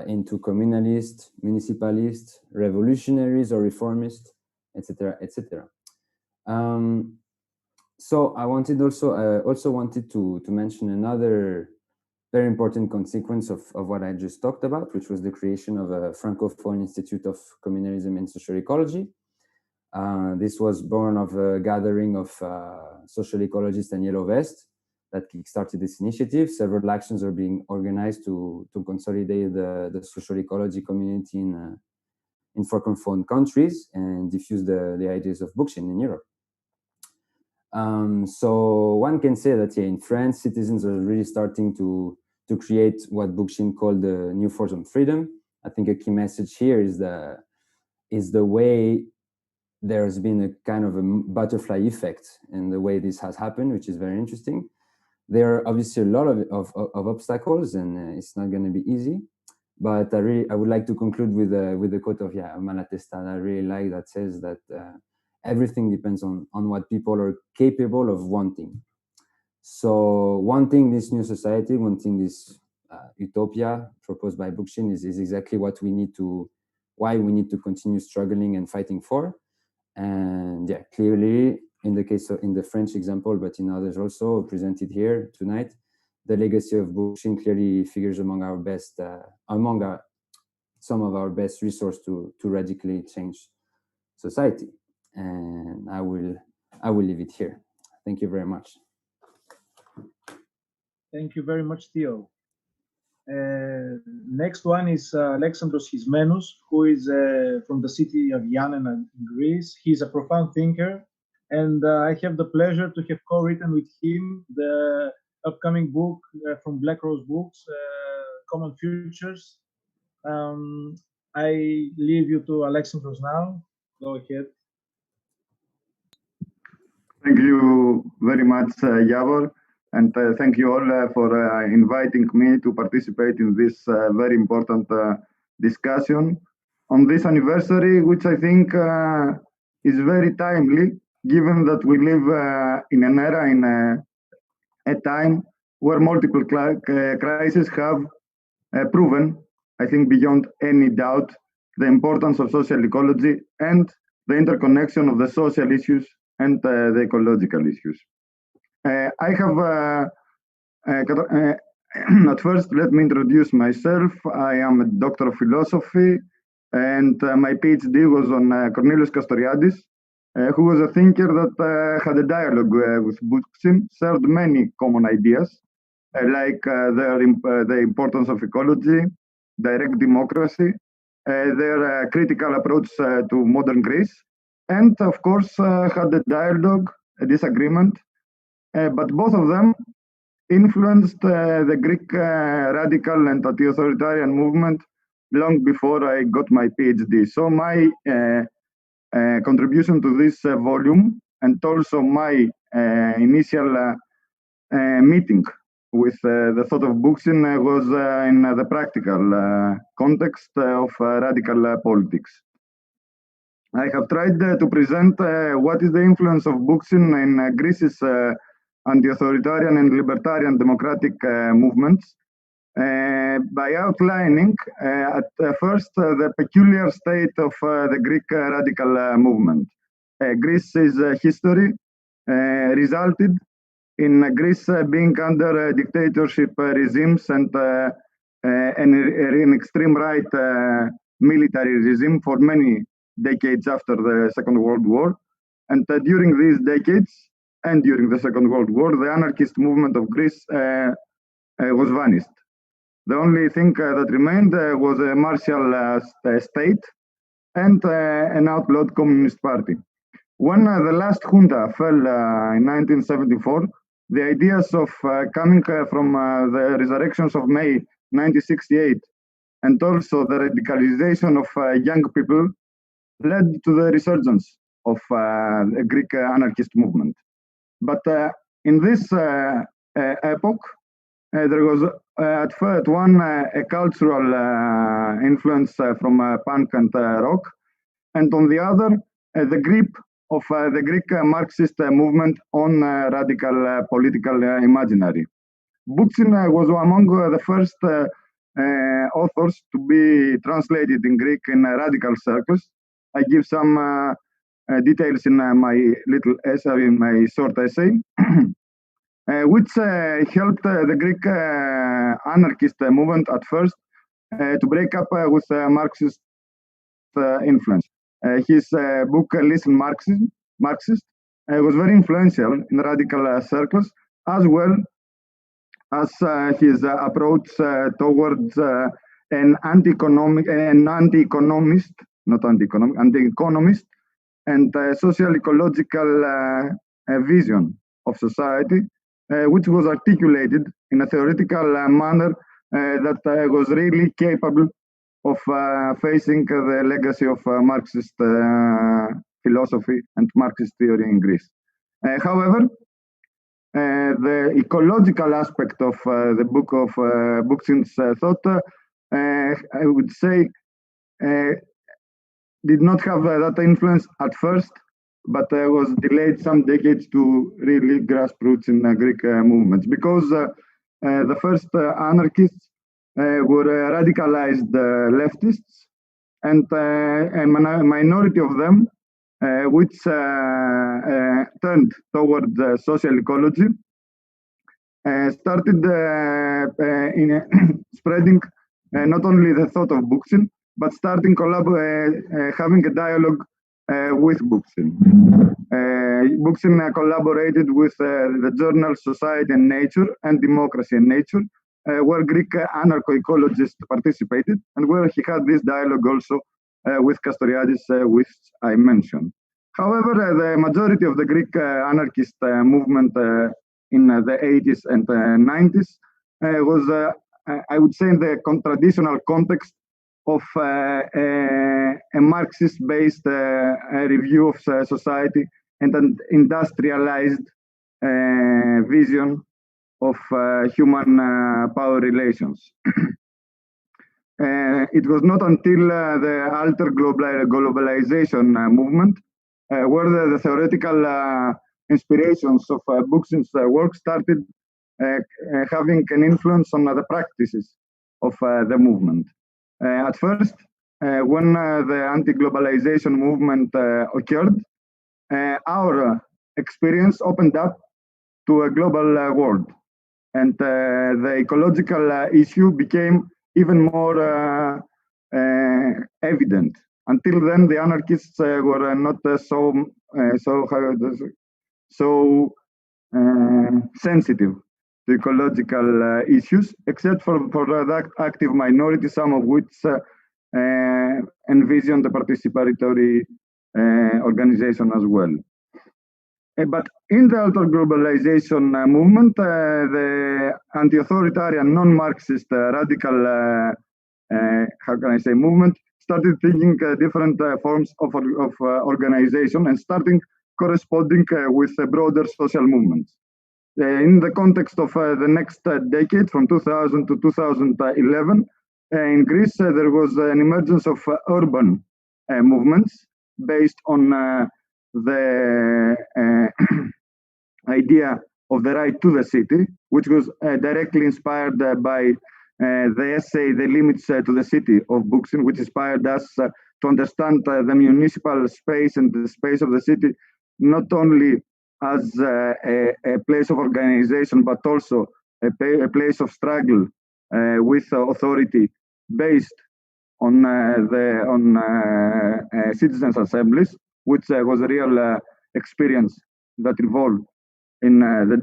into communalist, municipalist, revolutionaries or reformists, etc., etc. So I wanted also wanted to mention another very important consequence of what I just talked about, which was the creation of a Francophone Institute of Communalism and Social Ecology. This was born of a gathering of social ecologists and Yellow Vest that kickstarted this initiative. Several actions are being organized to consolidate the social ecology community in Francophone countries and diffuse the ideas of Bookchin in Europe. So one can say that in France, citizens are really starting to create what Bookchin called the new force of freedom. I think a key message here is the way there's been a kind of a butterfly effect in the way this has happened, which is very interesting. There are obviously a lot of obstacles, and it's not going to be easy. But I would like to conclude with a quote of Malatesta that I really like, that says that everything depends on what people are capable of wanting. So wanting this new society, wanting this utopia proposed by Bookchin is exactly why we need to continue struggling and fighting for. And yeah, clearly in the French example, but in others also presented here tonight, the legacy of Bookchin clearly figures among our best, some of our best resources to radically change society. And I will leave it here. Thank you very much. Thank you very much, Theo. Next one is Alexandros Schismenos, who is from the city of Ioannina in Greece. He's a profound thinker, and I have the pleasure to have co-written with him the upcoming book from Black Rose Books, Common Futures. I leave you to Alexandros now. Go ahead. Thank you very much, Yavor. And thank you all for inviting me to participate in this very important discussion on this anniversary, which I think is very timely, given that we live in an era, in a time where multiple crises have proven, I think beyond any doubt, the importance of social ecology and the interconnection of the social issues and the ecological issues. I have, at first, let me introduce myself. I am a doctor of philosophy, and my PhD was on Cornelius Castoriadis, who was a thinker that had a dialogue with Bookchin, shared many common ideas, like the importance of ecology, direct democracy, their critical approach to modern Greece, and of course had a dialogue, a disagreement, but both of them influenced the Greek radical and anti-authoritarian movement long before I got my PhD. So my contribution to this volume, and also my initial meeting with the thought of Bookchin was in the practical context of radical politics. I have tried to present what is the influence of Bookchin in Greece's anti-authoritarian and libertarian democratic movements by outlining at first the peculiar state of the Greek radical movement. Greece's history resulted in Greece being under dictatorship regimes and an extreme right military regime for many decades after the Second World War. And during these decades and during the Second World War, the anarchist movement of Greece was vanished. The only thing that remained was a martial state and an outlawed communist party. When the last junta fell in 1974, the ideas of coming from the resurrections of May 1968 and also the radicalization of young people led to the resurgence of the Greek anarchist movement. But in this epoch, there was at first one a cultural influence from punk and rock, and on the other, the grip of the Greek Marxist movement on radical political imaginary. Bookchin was among the first authors to be translated in Greek in radical circles. I give some details in my little essay, in my short essay, which helped the Greek anarchist movement at first to break up with Marxist influence. His book, Listen Marxist, was very influential in radical circles, as well as his approach towards an anti-economist and social ecological vision of society, which was articulated in a theoretical manner that was really capable of facing the legacy of Marxist philosophy and Marxist theory in Greece. However, the ecological aspect of the book of Bookchin's thought, I would say, did not have that influence at first, but was delayed some decades to really grasp roots in Greek movements, because the first anarchists were radicalized leftists, and a minority of them which turned towards social ecology, started spreading not only the thought of Bookchin, but starting having a dialogue with Bookchin. Bookchin collaborated with the journal Society and Nature and Democracy and Nature, where Greek anarcho-ecologists participated, and where he had this dialogue also with Castoriadis, which I mentioned. However, the majority of the Greek anarchist movement in the 80s and 90s was, I would say, in the traditional context of a Marxist-based review of society and an industrialized vision of human power relations. It was not until the alter globalization movement where the theoretical inspirations of Bookchin's work started having an influence on the practices of the movement. At first, when the anti-globalization movement occurred, our experience opened up to a global world, and the ecological issue became even more evident. Until then, the anarchists were not so sensitive to ecological issues, except for that active minority, some of which envision the participatory organization as well. But in the alter globalization movement, the anti-authoritarian, non-Marxist, radical, how can I say, movement started thinking different forms of organization and starting corresponding with broader social movements. In the context of the next decade, from 2000 to 2011, in Greece, there was an emergence of urban movements based on the idea of the right to the city, which was directly inspired by the essay "The Limits to the City" of Bookchin, which inspired us to understand the municipal space and the space of the city not only as a place of organization, but also a place of struggle with authority based on citizens' assemblies, which was a real experience that evolved in the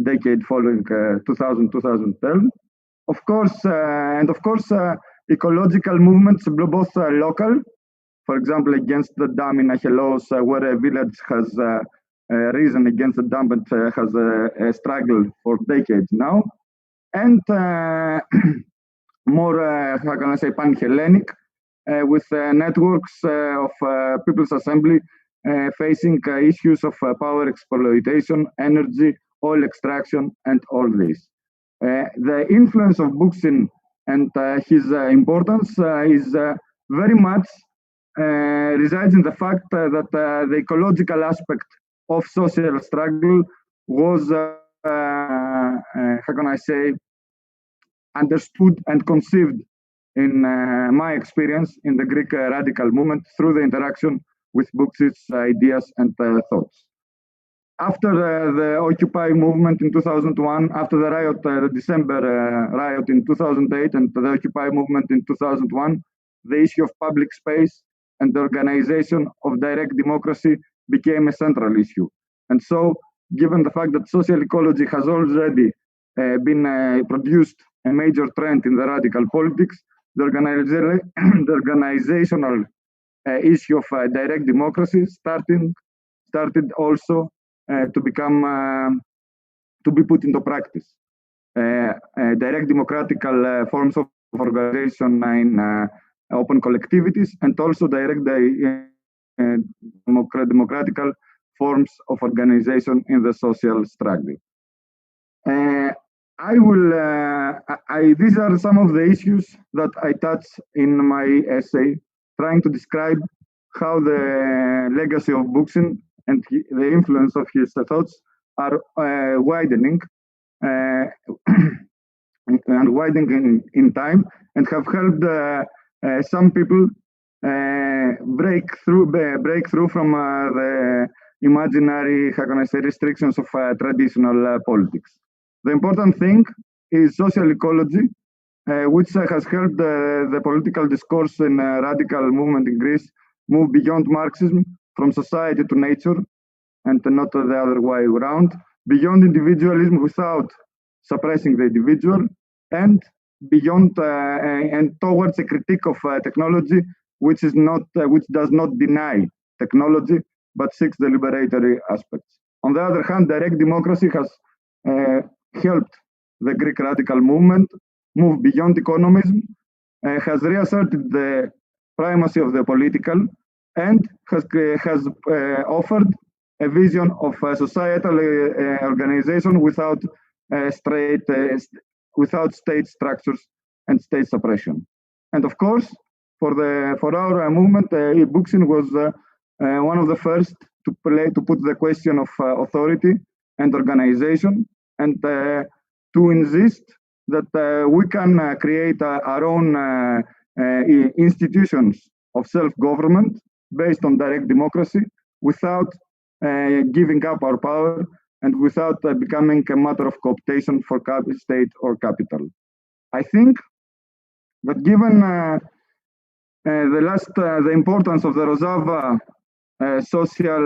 decade following 2000-2010. Of course, ecological movements, both local for example, against the dam in Achelos, where a village has risen against the dam and has struggled for decades now. And more, how can I say, pan-Hellenic, with networks of People's Assembly facing issues of power exploitation, energy, oil extraction, and all this. The influence of Bookchin and his importance is very much resides in the fact that the ecological aspect of social struggle was, how can I say, understood and conceived in my experience in the Greek radical movement through the interaction with Bookchin's ideas and thoughts. After the Occupy movement in 2001, after the riot, the December riot in 2008 and the Occupy movement in 2001, the issue of public space and the organization of direct democracy became a central issue. And so, given the fact that social ecology has already been produced a major trend in the radical politics, the organizational issue of direct democracy started also to become to be put into practice. Direct democratical forms of organization in open collectivities, and also direct democratical forms of organization in the social struggle. These are some of the issues that I touch in my essay, trying to describe how the legacy of Bookchin and the influence of his thoughts are widening and widening in time, and have helped some people break through from the imaginary, how can I say, restrictions of traditional politics. The important thing is social ecology, which has helped the political discourse in radical movement in Greece move beyond Marxism, from society to nature, and not the other way around, beyond individualism without suppressing the individual, and beyond and towards a critique of technology, which does not deny technology, but seeks the liberatory aspects. On the other hand, direct democracy has helped the Greek radical movement move beyond economism, has reasserted the primacy of the political, and has offered a vision of a societal organization without without state structures and state suppression. And of course, for our movement, Bookchin was one of the first to put the question of authority and organization, and to insist that we can create our own institutions of self-government based on direct democracy without giving up our power and without becoming a matter of cooptation for state or capital. I think that given the importance of the Rojava social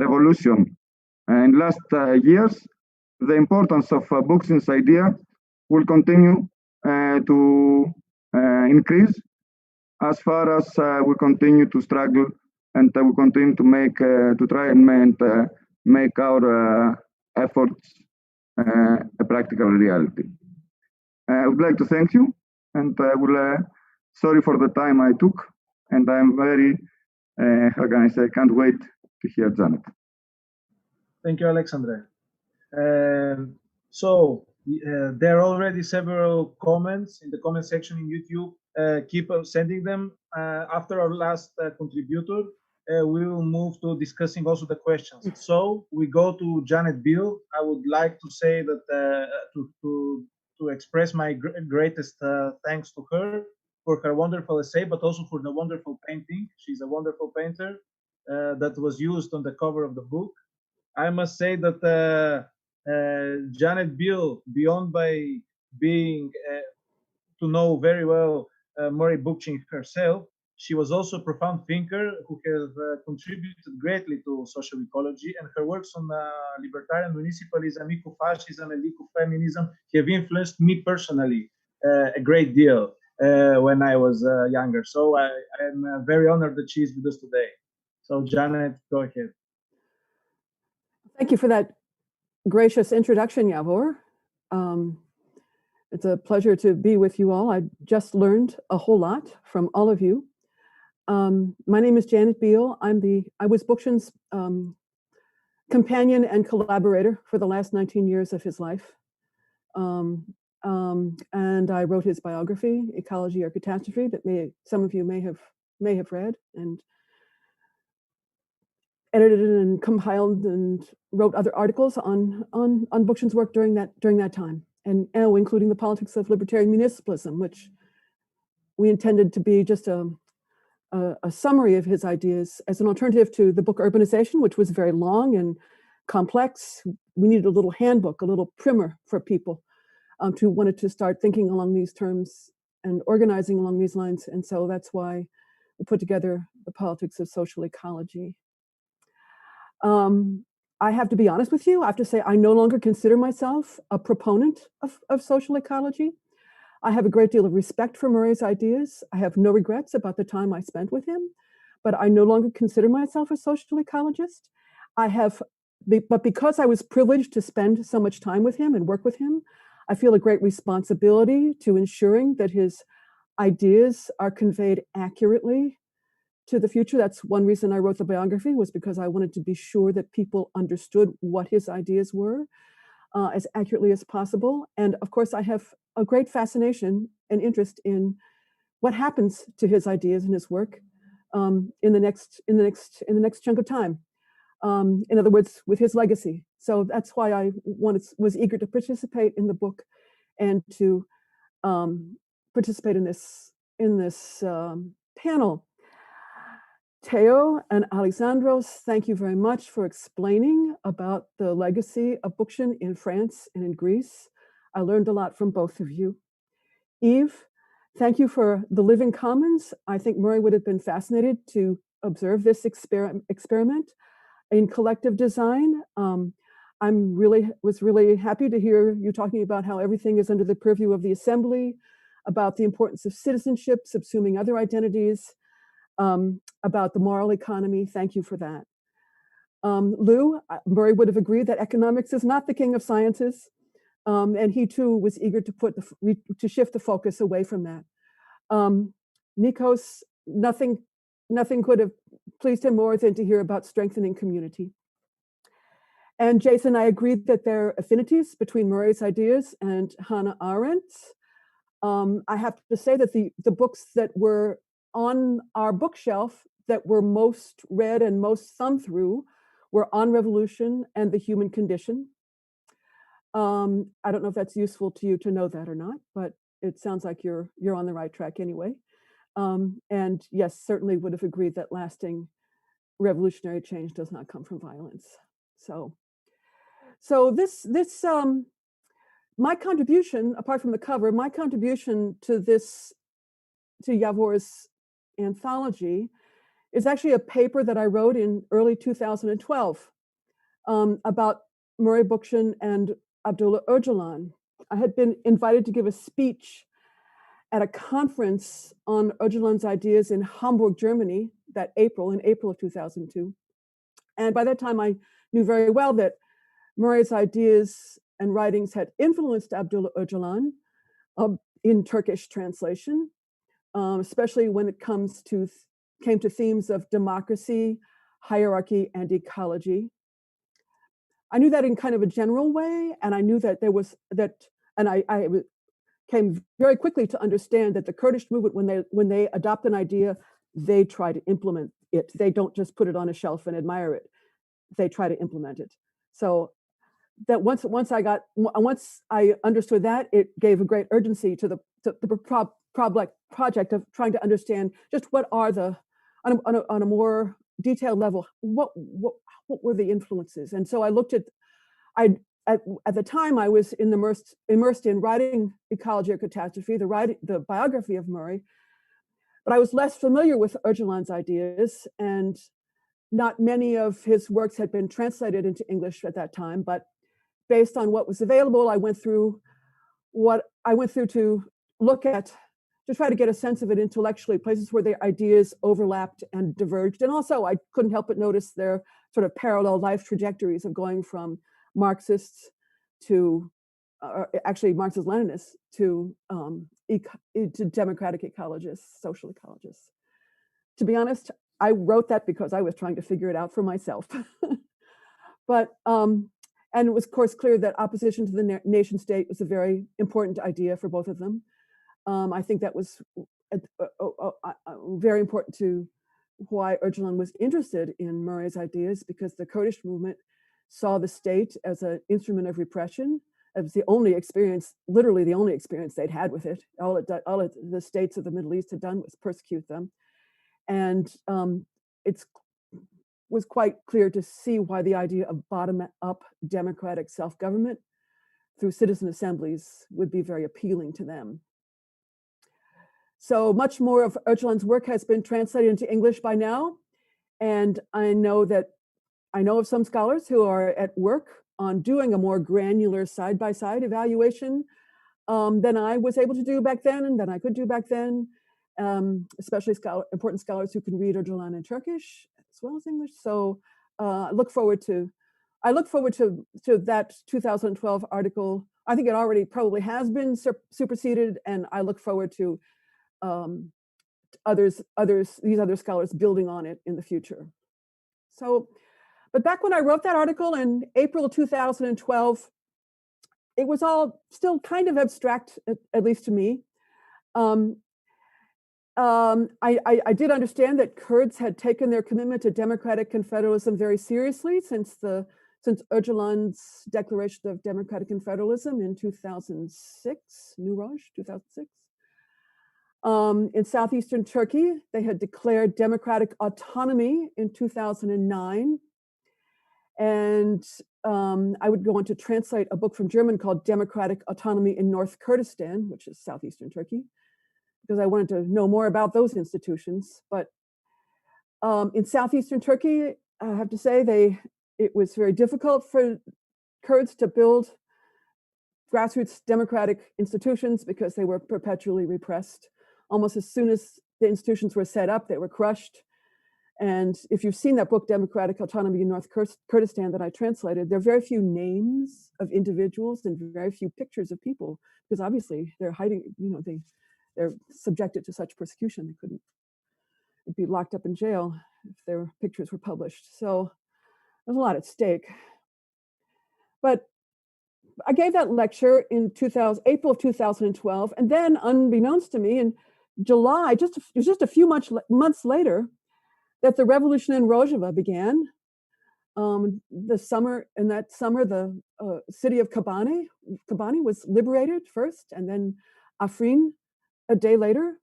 revolution in last years, the importance of Bookchin's idea will continue to increase as far as we continue to struggle and we continue to try and make our efforts a practical reality. I would like to thank you, and I will sorry for the time I took, and I'm very how can I say, can't wait to hear Janet. Thank you, Alexandre. So there are already several comments in the comment section in YouTube. Keep sending them. After our last contributor, we will move to discussing also the questions. So we go to Janet Biehl. I would like to say that to express my greatest thanks to her for her wonderful essay, but also for the wonderful painting. She's a wonderful painter that was used on the cover of the book. I must say that Janet Biehl, beyond by being to know very well Murray Bookchin herself, she was also a profound thinker who has contributed greatly to social ecology, and her works on libertarian municipalism, ecofascism, and ecofeminism have influenced me personally a great deal. when I was younger. So I'm very honored that she's with us today. So Janet, go ahead. Thank you for that gracious introduction, Yavor. It's a pleasure to be with you all. I just learned a whole lot from all of you. My name is Janet Biehl. I was Bookchin's companion and collaborator for the last 19 years of his life. And I wrote his biography, Ecology or Catastrophe, that some of you may have read, and edited and compiled and wrote other articles on Bookchin's work during that time, and including the politics of libertarian municipalism, which we intended to be just a summary of his ideas as an alternative to the book Urbanization, which was very long and complex. We needed a little handbook, a little primer for people who wanted to start thinking along these terms and organizing along these lines. And so that's why we put together the politics of social ecology. I have to be honest with you. I have to say I no longer consider myself a proponent of social ecology. I have a great deal of respect for Murray's ideas. I have no regrets about the time I spent with him, but I no longer consider myself a social ecologist. But because I was privileged to spend so much time with him and work with him, I feel a great responsibility to ensuring that his ideas are conveyed accurately to the future. That's one reason I wrote the biography, was because I wanted to be sure that people understood what his ideas were as accurately as possible. And of course, I have a great fascination and interest in what happens to his ideas and his work in the next chunk of time. In other words, with his legacy. So that's why I was eager to participate in the book and to participate in this panel. Theo and Alexandros, thank you very much for explaining about the legacy of Bookchin in France and in Greece. I learned a lot from both of you. Eve, thank you for the living commons. I think Murray would have been fascinated to observe this experiment in collective design. Was really happy to hear you talking about how everything is under the purview of the assembly, about the importance of citizenship, subsuming other identities, about the moral economy. Thank you for that. Lou, Murray would have agreed that economics is not the king of sciences, and he too was eager to shift the focus away from that. Nikos, nothing could have pleased him more than to hear about strengthening community. And Jason, I agree that there are affinities between Murray's ideas and Hannah Arendt's. I have to say that the books that were on our bookshelf that were most read and most thumbed through were On Revolution and The Human Condition. I don't know if that's useful to you to know that or not, but it sounds like you're on the right track anyway. And yes, certainly would have agreed that lasting revolutionary change does not come from violence. So this my contribution, apart from the cover, my contribution to Yavor's anthology is actually a paper that I wrote in early 2012 about Murray Bookchin and Abdullah Öcalan. I had been invited to give a speech at a conference on Öcalan's ideas in Hamburg, Germany, in April of 2002. And by that time, I knew very well that Murray's ideas and writings had influenced Abdullah Öcalan in Turkish translation, especially when it came to themes of democracy, hierarchy, and ecology. I knew that in kind of a general way, and I knew that I came very quickly to understand that the Kurdish movement, when they adopt an idea, they try to implement it. They don't just put it on a shelf and admire it. They try to implement it. So that once I understood that, it gave a great urgency to the project of trying to understand just what are on a more detailed level, what were the influences. And so I looked at the time I was immersed in writing Ecology or Catastrophe, the biography of Murray, but I was less familiar with Öcalan's ideas, and not many of his works had been translated into English at that time. But based on what was available, I went through to look at to try to get a sense of it intellectually, places where their ideas overlapped and diverged. And also, I couldn't help but notice their sort of parallel life trajectories of going from Marxists to, actually Marxist-Leninists to democratic ecologists, social ecologists. To be honest, I wrote that because I was trying to figure it out for myself. But, and it was, of course, clear that opposition to the nation state was a very important idea for both of them. I think that was very important to why Öcalan was interested in Murray's ideas, because the Kurdish movement saw the state as an instrument of repression. It was the only experience, literally the only experience they'd had with it. All the states of the Middle East had done was persecute them. And it was quite clear to see why the idea of bottom-up democratic self-government through citizen assemblies would be very appealing to them. So much more of Öcalan's work has been translated into English by now. And I know of some scholars who are at work on doing a more granular side-by-side evaluation than I was able to do back then and than I could do back then, especially important scholars who can read Öcalan in Turkish as well as English. So I look forward to that 2012 article. I think it already probably has been superseded, and I look forward to these other scholars building on it in the future. So, but back when I wrote that article in April 2012, it was all still kind of abstract, at least to me. I did understand that Kurds had taken their commitment to democratic confederalism very seriously since Öcalan's declaration of democratic confederalism in 2006, Nuraj, 2006. In southeastern Turkey, they had declared democratic autonomy in 2009. And I would go on to translate a book from German called Democratic Autonomy in North Kurdistan, which is southeastern Turkey, because I wanted to know more about those institutions. But in southeastern Turkey, I have to say, it was very difficult for Kurds to build grassroots democratic institutions because they were perpetually repressed. Almost as soon as the institutions were set up, they were crushed. And if you've seen that book, Democratic Autonomy in North Kurdistan, that I translated, there are very few names of individuals and very few pictures of people, because obviously they're hiding, they're subjected to such persecution. They couldn't be locked up in jail if their pictures were published. So there's a lot at stake. But I gave that lecture in April of 2012, and then unbeknownst to me, in July, it was just a few months later, that the revolution in Rojava began. In that summer, the city of Kobani was liberated first, and then Afrin a day later,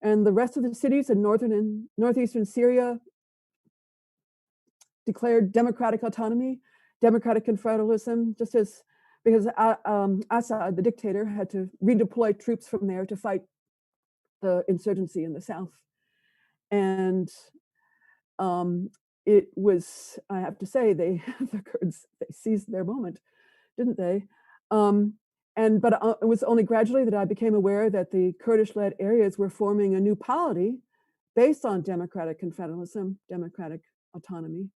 and the rest of the cities in northern and northeastern Syria declared democratic autonomy, democratic confederalism, because Assad, the dictator, had to redeploy troops from there to fight the insurgency in the south. And it was, I have to say, the Kurds, they seized their moment, didn't they? But it was only gradually that I became aware that the Kurdish-led areas were forming a new polity based on democratic confederalism, democratic autonomy.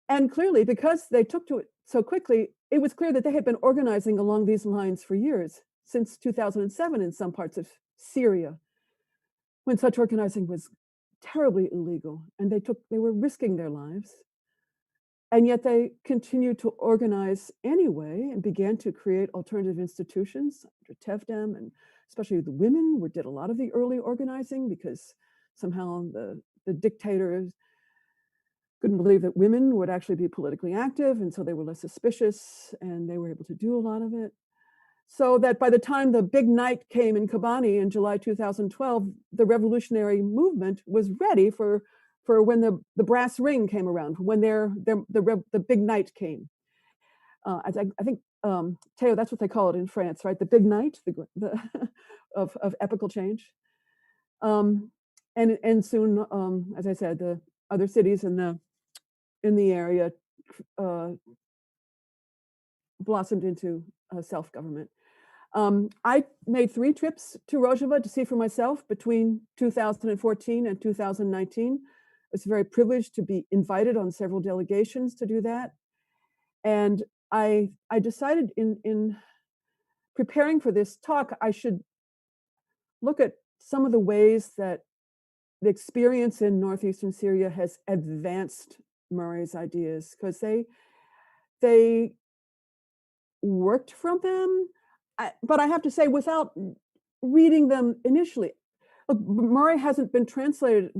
And clearly, because they took to it so quickly, it was clear that they had been organizing along these lines for years, since 2007 in some parts of Syria, when such organizing was terribly illegal, and they were risking their lives. And yet they continued to organize anyway and began to create alternative institutions under Tevdem, and especially the women did a lot of the early organizing, because somehow the dictators couldn't believe that women would actually be politically active, and so they were less suspicious, and they were able to do a lot of it. So that by the time the big night came in Kobani in July 2012, the revolutionary movement was ready for when the brass ring came around, when the big night came. I think Theo, that's what they call it in France, right? The big night of epical change. And soon, as I said, the other cities in the area blossomed into self-government. I made 3 trips to Rojava to see for myself between 2014 and 2019. I was very privileged to be invited on several delegations to do that. And I decided in preparing for this talk, I should look at some of the ways that the experience in northeastern Syria has advanced Murray's ideas, because they worked from them. But I have to say, without reading them initially, look, Murray hasn't been translated,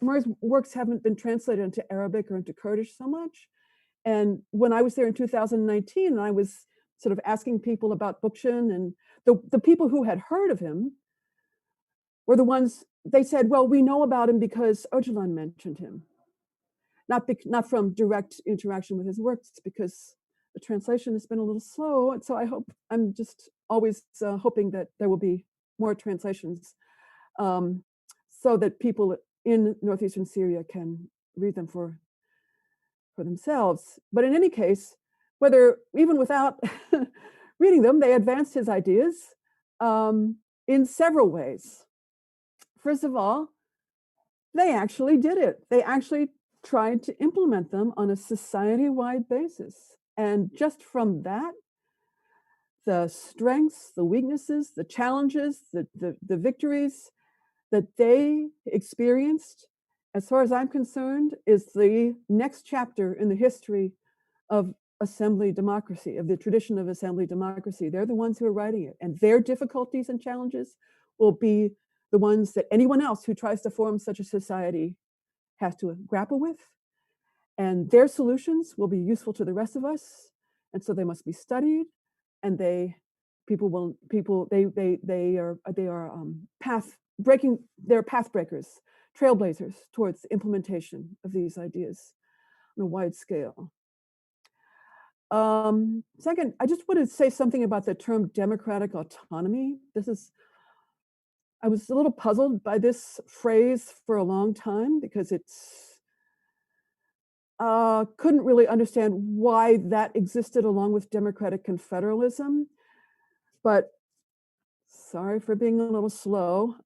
Murray's works haven't been translated into Arabic or into Kurdish so much. And when I was there in 2019, I was sort of asking people about Bookchin, and the people who had heard of him were the ones, they said, well, we know about him because Öcalan mentioned him. Not from direct interaction with his works, because the translation has been a little slow. And so I'm just always hoping that there will be more translations so that people in northeastern Syria can read them for themselves. But in any case, whether even without reading them, they advanced his ideas in several ways. First of all, they actually did it. They actually tried to implement them on a society-wide basis. And just from that, the strengths, the weaknesses, the challenges, the victories that they experienced, as far as I'm concerned, is the next chapter in the history of assembly democracy, of the tradition of assembly democracy. They're the ones who are writing it, and their difficulties and challenges will be the ones that anyone else who tries to form such a society has to grapple with. And their solutions will be useful to the rest of us. And so they must be studied, and they are path breakers, trailblazers towards implementation of these ideas on a wide scale. Second, I just want to say something about the term democratic autonomy. I was a little puzzled by this phrase for a long time, because couldn't really understand why that existed along with democratic confederalism. But sorry for being a little slow.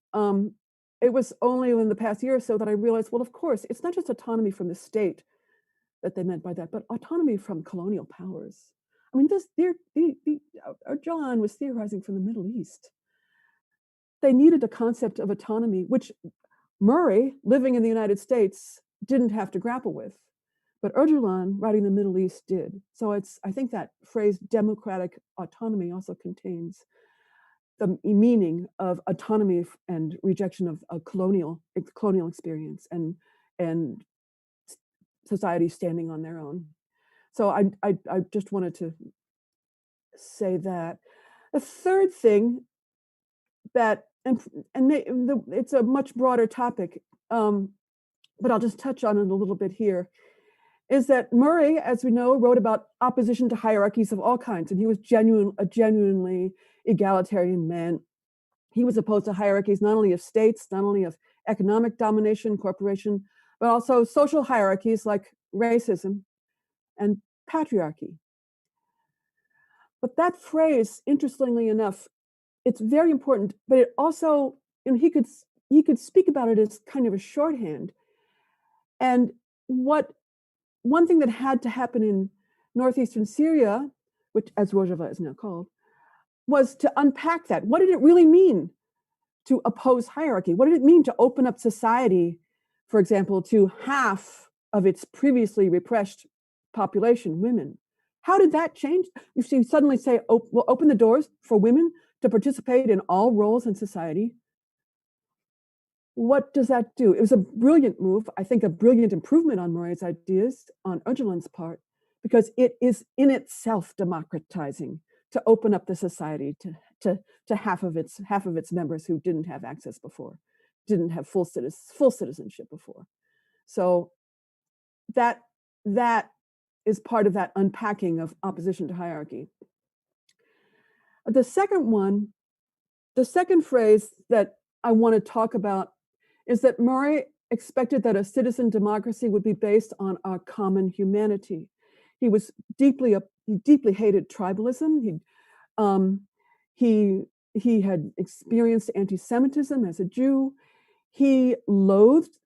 It was only in the past year or so that I realized, well, of course, it's not just autonomy from the state that they meant by that, but autonomy from colonial powers. I mean, Öcalan was theorizing from the Middle East. They needed a concept of autonomy, which Murray, living in the United States, didn't have to grapple with. But Öcalan, writing the Middle East, did. So I think that phrase democratic autonomy also contains the meaning of autonomy and rejection of a colonial experience and society standing on their own. So I just wanted to say that. The third thing that, it's a much broader topic, but I'll just touch on it a little bit here, is that Murray, as we know, wrote about opposition to hierarchies of all kinds, and he was a genuinely egalitarian man. He was opposed to hierarchies not only of states, not only of economic domination, corporation, but also social hierarchies like racism and patriarchy. But that phrase, interestingly enough, it's very important, but it also, he could speak about it as kind of a shorthand. And one thing that had to happen in northeastern Syria, which as Rojava is now called, was to unpack that. What did it really mean to oppose hierarchy? What did it mean to open up society, for example, to half of its previously repressed population, women? How did that change? You suddenly say, oh, we'll open the doors for women to participate in all roles in society. What does that do? It was a brilliant move, I think a brilliant improvement on Murray's ideas on Öcalan's part, because it is in itself democratizing to open up the society to half of its members who didn't have access before, didn't have full citizenship before. So that is part of that unpacking of opposition to hierarchy. The second phrase that I want to talk about is that Murray expected that a citizen democracy would be based on our common humanity. He deeply hated tribalism. He had experienced anti-Semitism as a Jew. He loathed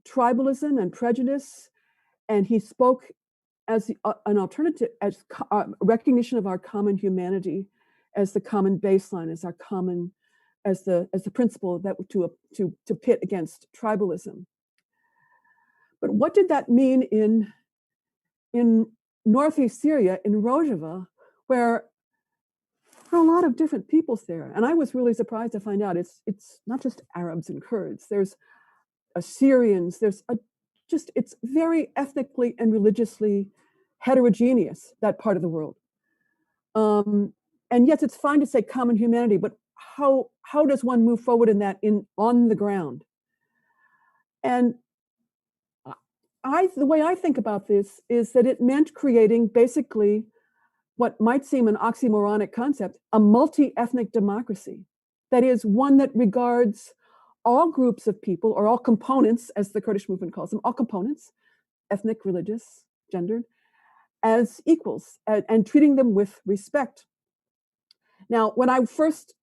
tribalism and prejudice, and he spoke as an alternative, as recognition of our common humanity, as the common baseline, as our common, as the principle that to pit against tribalism. But what did that mean in northeast Syria, in Rojava, where there are a lot of different peoples there? And I was really surprised to find out it's not just Arabs and Kurds. There's Assyrians. It's very ethnically and religiously heterogeneous, that part of the world. And yes, it's fine to say common humanity, but how does one move forward in that on the ground? And the way I think about this is that it meant creating basically what might seem an oxymoronic concept, a multi-ethnic democracy. That is, one that regards all groups of people, or all components, as the Kurdish movement calls them, all components, ethnic, religious, gendered, as equals, and treating them with respect. Now, when I first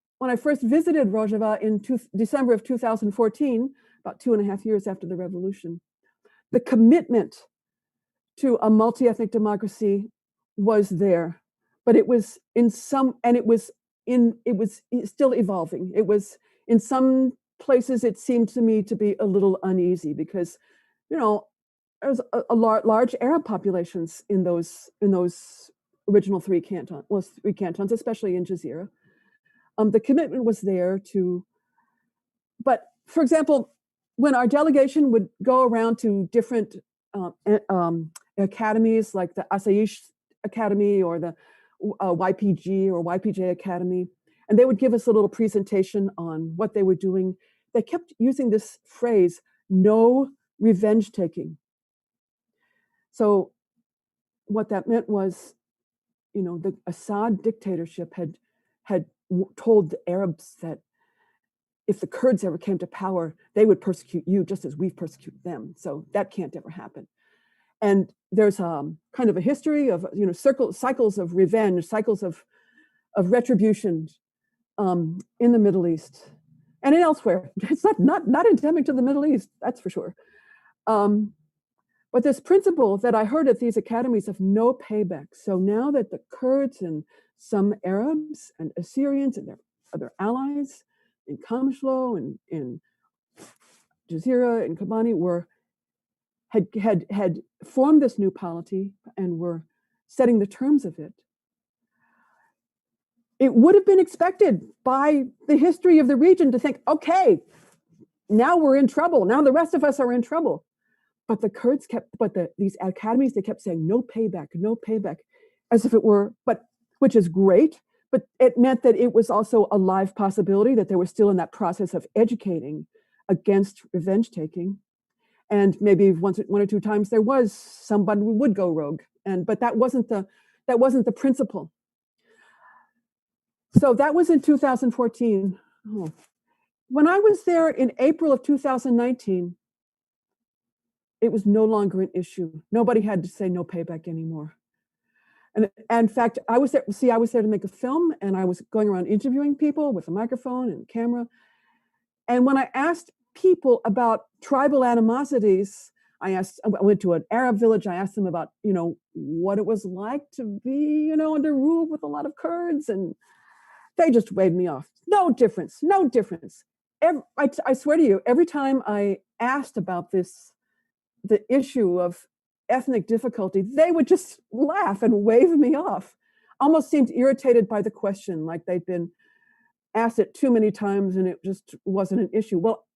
visited Rojava in December of 2014, about 2.5 years after the revolution, the commitment to a multi-ethnic democracy was there, but it was still evolving. It was, in some places, it seemed to me to be a little uneasy because, there's a large Arab populations in those original three cantons, especially in Jazeera. The commitment was there but for example, when our delegation would go around to different academies like the Asayish Academy or the YPG or YPJ Academy, and they would give us a little presentation on what they were doing, they kept using this phrase, no revenge taking. So what that meant was, the Assad dictatorship had told the Arabs that if the Kurds ever came to power, they would persecute you just as we've persecuted them. So that can't ever happen. And there's kind of a history of cycles of revenge, cycles of retribution in the Middle East and elsewhere. It's not endemic to the Middle East, that's for sure. But this principle that I heard at these academies of no payback. So now that the Kurds and some Arabs and Assyrians and their other allies in Kamishlo and in Jazeera and Kobani had formed this new polity and were setting the terms of it, it would have been expected by the history of the region to think, okay, now we're in trouble. Now the rest of us are in trouble. But the Kurds these academies, they kept saying no payback, as if it were, which is great, but it meant that it was also a live possibility that they were still in that process of educating against revenge taking. And maybe one or two times there was somebody who would go rogue, but that wasn't the principle. So that was in 2014. Oh. When I was there in April of 2019, it was no longer an issue. Nobody had to say no payback anymore. And in fact, I was there to make a film, and I was going around interviewing people with a microphone and camera. And when I asked people about tribal animosities, I went to an Arab village, I asked them about, what it was like to be, under rule with a lot of Kurds, and they just waved me off. No difference. I swear to you, every time I asked about the issue of ethnic difficulty, they would just laugh and wave me off. Almost seemed irritated by the question, like they'd been asked it too many times and it just wasn't an issue. Well,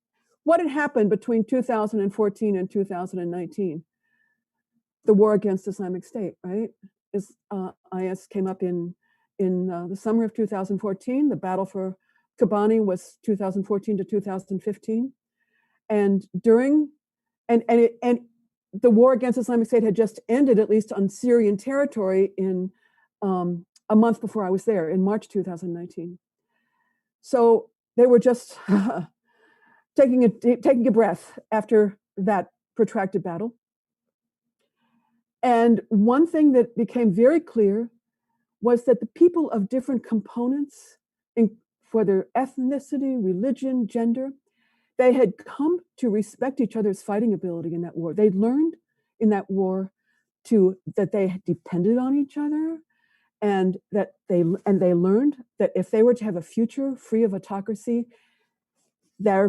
what had happened between 2014 and 2019? The war against Islamic State, right? IS came up in the summer of 2014. The battle for Kobani was 2014 to 2015. And the war against Islamic State had just ended, at least on Syrian territory, in a month before I was there, in March 2019. So they were just taking a breath after that protracted battle. And one thing that became very clear was that the people of different components for their ethnicity, religion, gender. They had come to respect each other's fighting ability in that war. They learned in that war that they depended on each other, and that they learned that if they were to have a future free of autocracy, their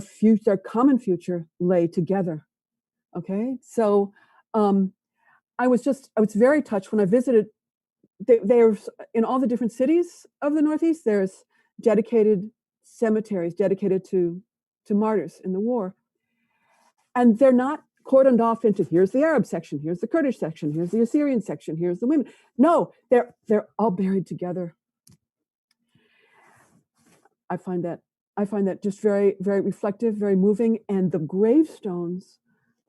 common future lay together. Okay, so I was very touched when I visited. There's in all the different cities of the Northeast, there's dedicated cemeteries dedicated to martyrs in the war, and they're not cordoned off into here's the Arab section, here's the Kurdish section, here's the Assyrian section, here's the women. No, they're all buried together. I find that just very, very reflective, very moving. And the gravestones,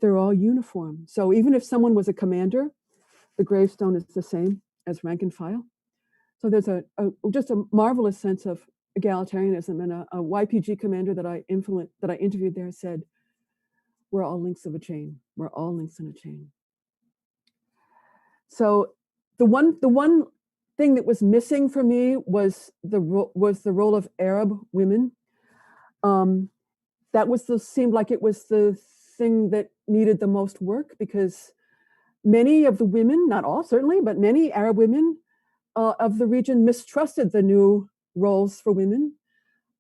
they're all uniform. So even if someone was a commander, the gravestone is the same as rank and file. So there's just a marvelous sense of egalitarianism. And a YPG commander that I interviewed there said, "We're all links of a chain. We're all links in a chain." So the one thing that was missing for me was the role of Arab women. That seemed like it was the thing that needed the most work, because many of the women, not all certainly, but many Arab women of the region mistrusted the new roles for women,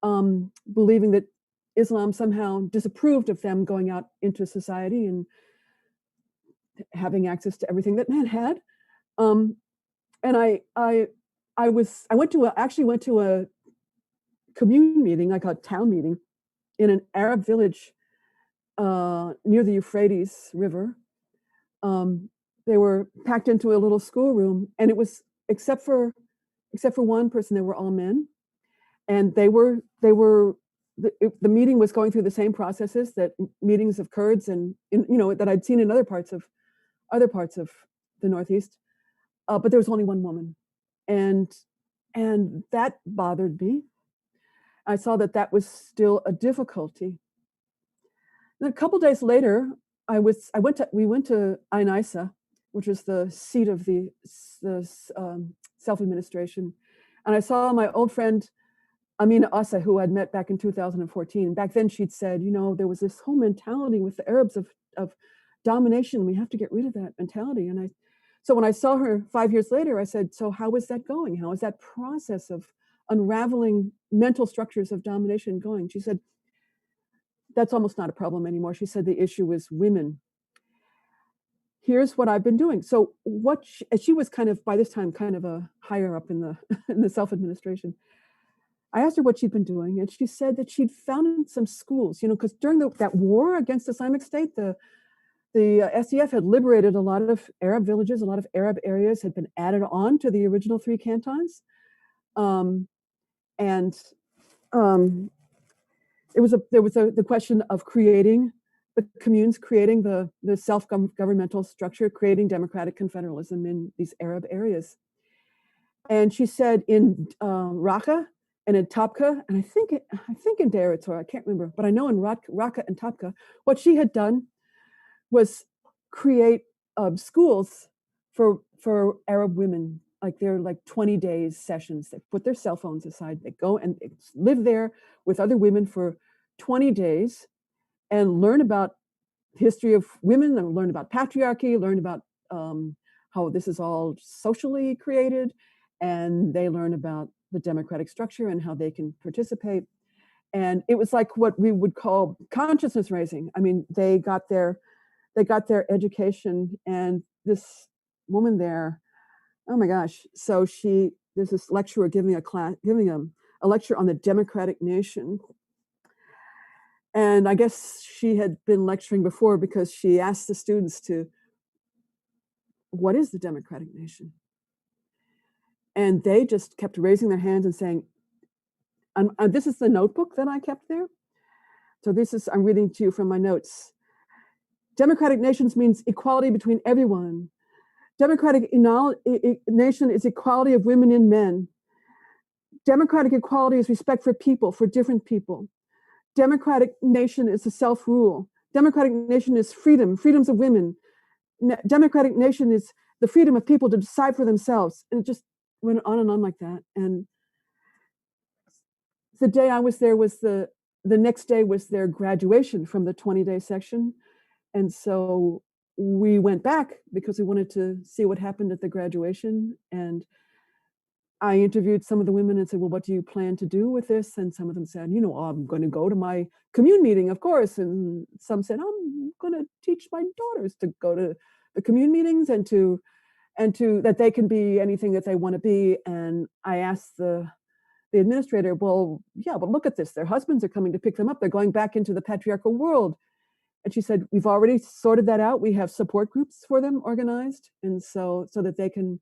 believing that Islam somehow disapproved of them going out into society and having access to everything that men had. And I went to a commune meeting, like a town meeting, in an Arab village near the Euphrates River. They were packed into a little schoolroom, and it was except for one person, they were all men, and the meeting was going through the same processes that meetings of Kurds and that I'd seen in other parts of the Northeast, but there was only one woman, and that bothered me. I saw that was still a difficulty. And a couple days later, we went to Ioannina, which is the seat of the self-administration, and I saw my old friend Amina Asa, who I'd met back in 2014. Back then, she'd said, there was this whole mentality with the Arabs of domination. We have to get rid of that mentality. And so when I saw her 5 years later, I said, "So how is that going? How is that process of unraveling mental structures of domination going?" She said, "That's almost not a problem anymore." She said, "The issue is women. Here's what I've been doing." So she was kind of, by this time, kind of a higher up in the self-administration. I asked her what she'd been doing, and she said that she'd found some schools, because during that war against Islamic State, the SDF had liberated a lot of Arab villages, a lot of Arab areas had been added on to the original 3 cantons. There was the question of creating the communes, creating the self-governmental structure, creating democratic confederalism in these Arab areas. And she said in Raqqa and in Tapka, and I think in Deir ez-Zor, I can't remember, but I know in Raqqa and Tapka, what she had done was create schools for Arab women. Like they're like 20 days sessions. They put their cell phones aside. They go and they live there with other women for 20 days and learn about the history of women, and learn about patriarchy, learn about how this is all socially created, and they learn about the democratic structure and how they can participate. And it was like what we would call consciousness raising. I mean, they got their education, and this woman there, oh my gosh. So there's this lecturer giving a lecture on the democratic nation. And I guess she had been lecturing before, because she asked the students what is the democratic nation? And they just kept raising their hands and saying, and this is the notebook that I kept there. So I'm reading to you from my notes. Democratic nations means equality between everyone. Democratic nation is equality of women and men. Democratic equality is respect for people, for different people. Democratic nation is a self-rule. Democratic nation is freedoms of women. Democratic nation is the freedom of people to decide for themselves. And it just went on and on like that. And the day I was there was the next day was their graduation from the 20-day section. And so we went back because we wanted to see what happened at the graduation. And I interviewed some of the women and said, well, what do you plan to do with this? And some of them said, I'm going to go to my commune meeting, of course. And some said, I'm going to teach my daughters to go to the commune meetings and to that they can be anything that they want to be. And I asked the administrator, well, yeah, but look at this. Their husbands are coming to pick them up. They're going back into the patriarchal world. And she said, we've already sorted that out. We have support groups for them organized. And so that they can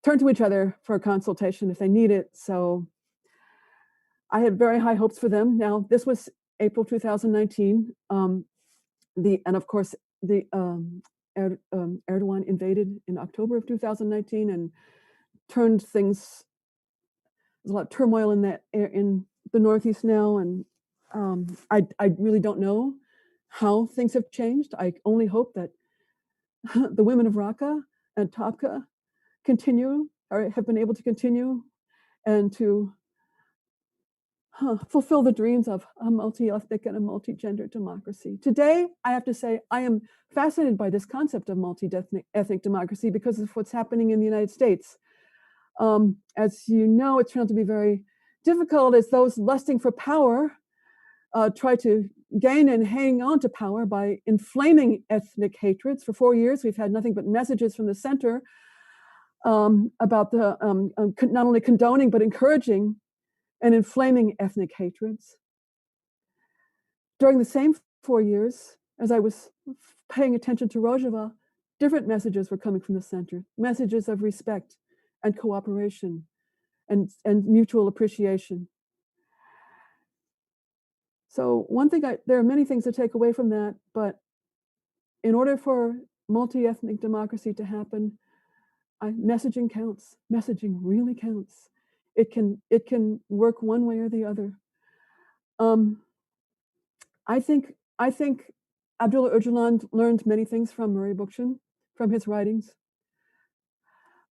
turn to each other for a consultation if they need it. So I had very high hopes for them. Now, this was April 2019. And of course, the Erdogan invaded in October of 2019 and turned things. There's a lot of turmoil in the Northeast now, and I really don't know how things have changed. I only hope that the women of Raqqa and Tabqa continue or have been able to continue and to fulfill the dreams of a multi-ethnic and a multi-gender democracy. Today, I have to say, I am fascinated by this concept of multi-ethnic democracy because of what's happening in the United States. As you know, it's turned out to be very difficult as those lusting for power try to gain and hang on to power by inflaming ethnic hatreds. For 4 years, we've had nothing but messages from the center about the not only condoning, but encouraging and inflaming ethnic hatreds. During the same 4 years, as I was paying attention to Rojava, different messages were coming from the center, messages of respect and cooperation and mutual appreciation. So one thing, there are many things to take away from that, but in order for multi-ethnic democracy to happen, messaging counts. Messaging really counts. It can work one way or the other. I think Abdullah Öcalan learned many things from Murray Bookchin, from his writings.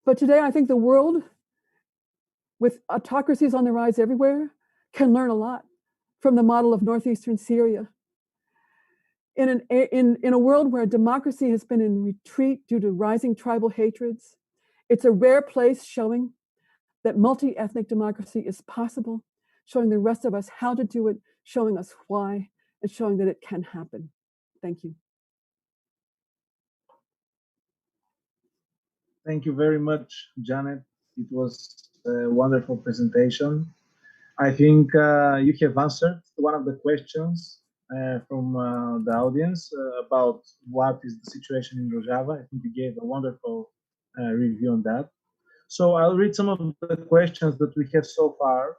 But today, I think the world, with autocracies on the rise everywhere, can learn a lot from the model of northeastern Syria. In a world where democracy has been in retreat due to rising tribal hatreds, it's a rare place showing that multi-ethnic democracy is possible, showing the rest of us how to do it, showing us why, and showing that it can happen. Thank you. Thank you very much, Janet. It was a wonderful presentation. I think you have answered one of the questions from the audience about what is the situation in Rojava. I think you gave a wonderful review on that. So I'll read some of the questions that we have so far.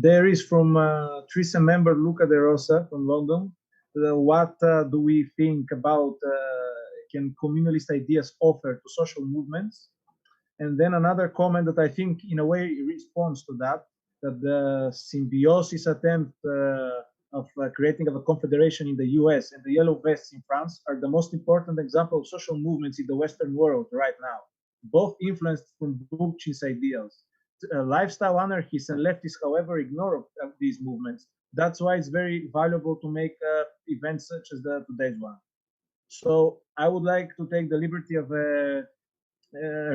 There is from Teresa member Luca De Rosa from London. What do we think about can communalist ideas offer to social movements? And then another comment that I think in a way responds to that the symbiosis attempt of creating of a confederation in the US and the Yellow Vests in France are the most important example of social movements in the Western world right now, both influenced from Bookchin's ideals. Lifestyle anarchists and leftists, however, ignore these movements. That's why it's very valuable to make events such as today's one. So I would like to take the liberty of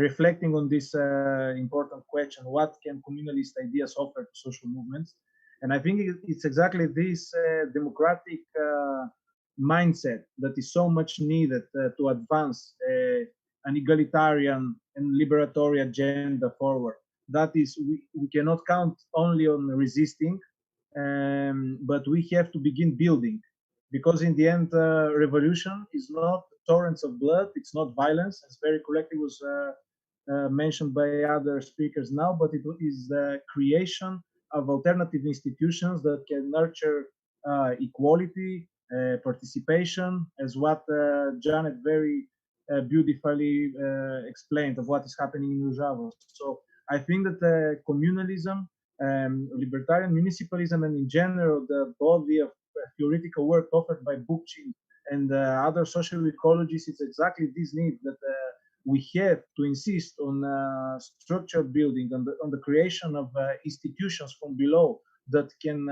reflecting on this important question: what can communalist ideas offer to social movements? And I think it's exactly this democratic mindset that is so much needed to advance an egalitarian and liberatory agenda forward. That is, we cannot count only on resisting, but we have to begin building, because in the end, revolution is not torrents of blood, it's not violence, as very correctly was mentioned by other speakers now, but it is the creation of alternative institutions that can nurture equality, participation, as what Janet very beautifully explained of what is happening in Rojava. So I think that communalism, libertarian municipalism, and in general the body of theoretical work offered by Bookchin and other social ecologists, it's exactly this need that we have to insist on structure building, on the creation of institutions from below that can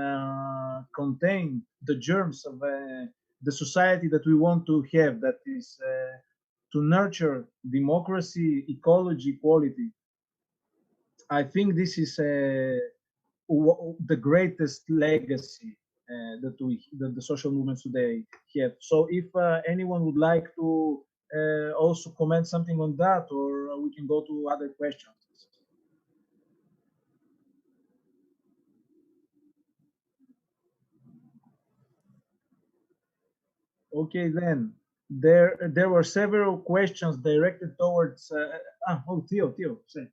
contain the germs of the society that we want to have, that is to nurture democracy, ecology, equality. I think this is the greatest legacy that the social movements today have. So if anyone would like to also comment something on that, or we can go to other questions. Okay, then there were several questions directed towards. Theo, say.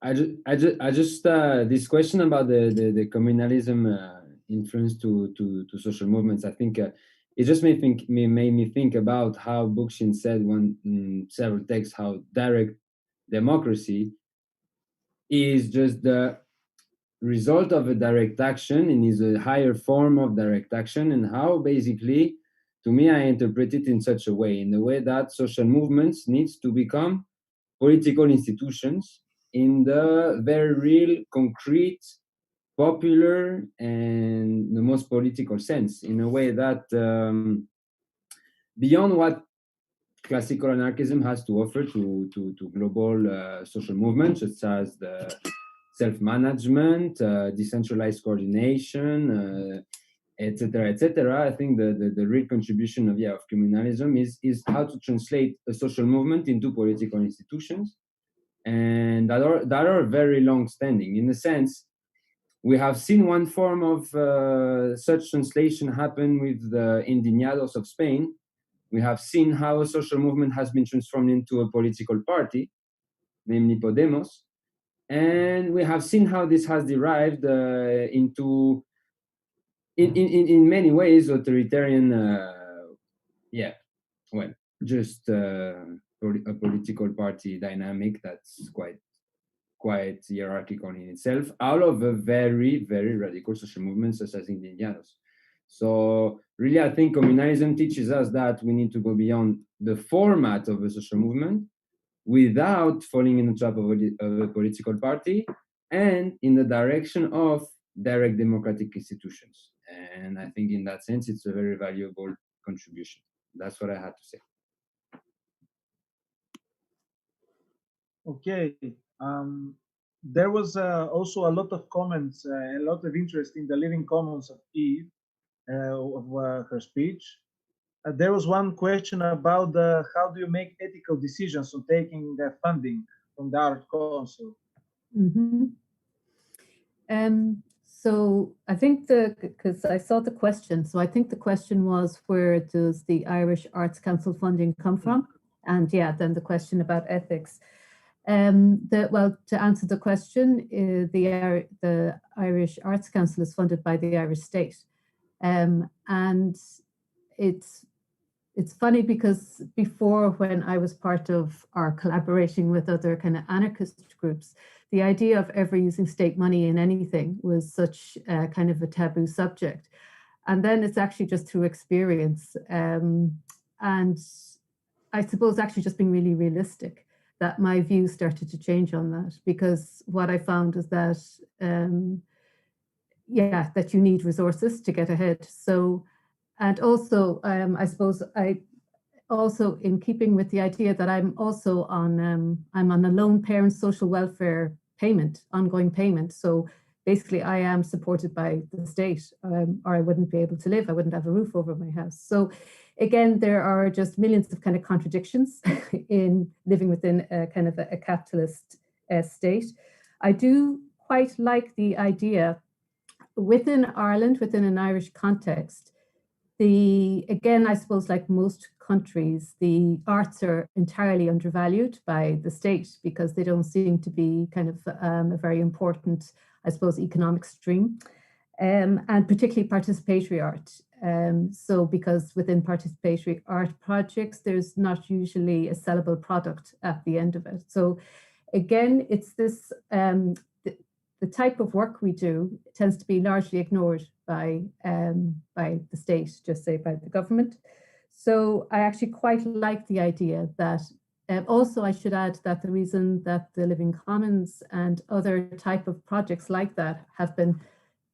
I just this question about the communalism influence to social movements. I think it just made me think about how Bookchin said several texts how direct democracy is just the result of a direct action and is a higher form of direct action, and how basically, to me, I interpret it in such a way, in the way that social movements needs to become political institutions in the very real, concrete, popular, and the most political sense, in a way that beyond what classical anarchism has to offer to global social movements, such as the self-management, decentralized coordination, etc., etc. I think the real contribution of communalism is how to translate a social movement into political institutions, and that are very long-standing. In a sense, we have seen one form of such translation happen with the Indignados of Spain. We have seen how a social movement has been transformed into a political party, namely Podemos, and we have seen how this has derived into, in many ways, authoritarian, just a political party dynamic that's quite hierarchical in itself, out of a very, very radical social movement such as Indignados. So really, I think communalism teaches us that we need to go beyond the format of a social movement without falling in the trap of a political party, and in the direction of direct democratic institutions. And I think in that sense, it's a very valuable contribution. That's what I had to say. Okay. There was also a lot of comments, a lot of interest in the living comments of Eve, of her speech. There was one question about how do you make ethical decisions on taking funding from the Art Council? Mm-hmm. So I think because I saw the question, so I think the question was, where does the Irish Arts Council funding come from? And then the question about ethics. Well, to answer the question, the Irish Arts Council is funded by the Irish state. And it's funny because before, when I was part of or collaborating with other kind of anarchist groups, the idea of ever using state money in anything was such kind of a taboo subject. And then it's actually just through experience. And I suppose actually just being really realistic, that my view started to change on that, because what I found is that, that you need resources to get ahead. So, and also, I suppose also in keeping with the idea that I'm also on, I'm on a lone parent social welfare payment, ongoing payment. So basically I am supported by the state, or I wouldn't be able to live, I wouldn't have a roof over my house. So again, there are just millions of kind of contradictions in living within a kind of a capitalist state. I do quite like the idea within Ireland, within an Irish context, again, I suppose like most countries, the arts are entirely undervalued by the state because they don't seem to be kind of a very important, I suppose, economic stream, and particularly participatory art. So because within participatory art projects, there's not usually a sellable product at the end of it. So again, it's this, the type of work we do tends to be largely ignored by the state, just say by the government. So I actually quite like the idea that Also, I should add that the reason that the Living Commons and other type of projects like that have been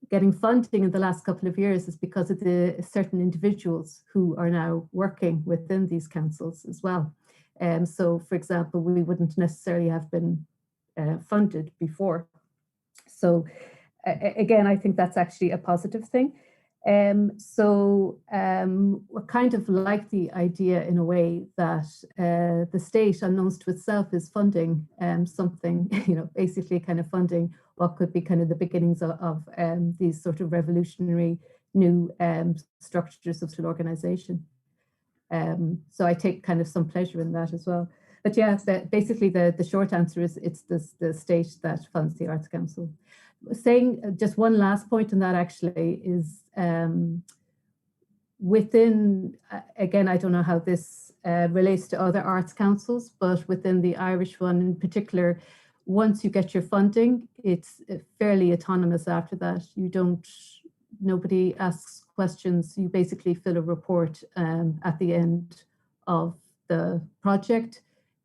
getting funding in the last couple of years is because of the certain individuals who are now working within these councils as well. So, for example, we wouldn't necessarily have been funded before. So, again, I think that's actually a positive thing. We kind of like the idea in a way that the state, unknowns to itself, is funding something, basically kind of funding what could be kind of the beginnings of these sort of revolutionary new structures of social organization. So I take kind of some pleasure in that as well. But yeah, basically the short answer is it's the state that funds the Arts Council. Saying just one last point on that actually is within, again, I don't know how this relates to other arts councils, but within the Irish one in particular, once you get your funding, it's fairly autonomous after that. Nobody asks questions. You basically fill a report at the end of the project.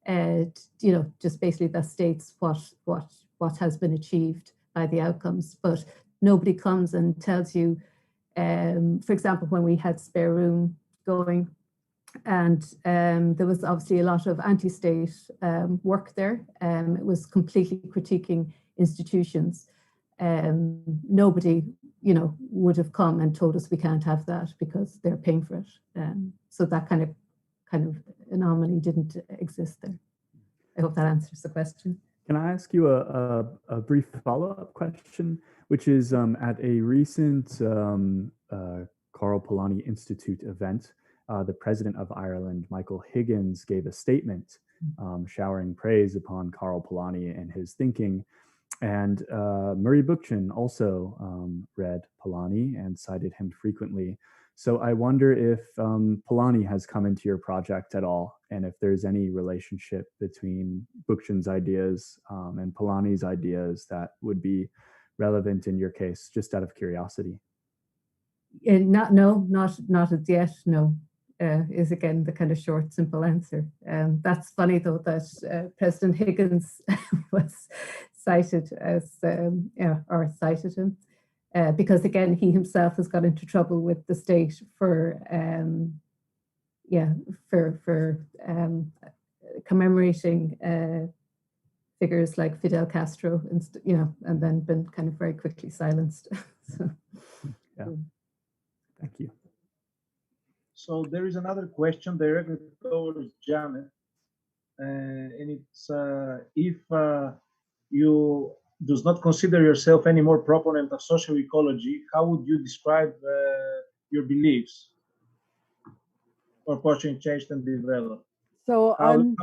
Just basically that states what has been achieved by the outcomes, but nobody comes and tells you, for example, when we had Spare Room going, and there was obviously a lot of anti-state work there. It was completely critiquing institutions. Nobody, would have come and told us we can't have that because they're paying for it. So that kind of anomaly didn't exist there. I hope that answers the question. Can I ask you a brief follow-up question, which is at a recent Karl Polanyi Institute event, the president of Ireland, Michael Higgins, gave a statement showering praise upon Karl Polanyi and his thinking. And Murray Bookchin also read Polanyi and cited him frequently. So I wonder if Polanyi has come into your project at all, and if there's any relationship between Bookchin's ideas and Polanyi's ideas that would be relevant in your case, just out of curiosity. Not as yet, no, is again the kind of short, simple answer. That's funny though that President Higgins was cited as, or cited him. Because again, he himself has got into trouble with the state for commemorating figures like Fidel Castro, and then been kind of very quickly silenced. So, yeah, thank you. So there is another question directed towards Janet, and it's if you does not consider yourself any more proponent of social ecology, how would you describe your beliefs or portion changed and developed? So I'm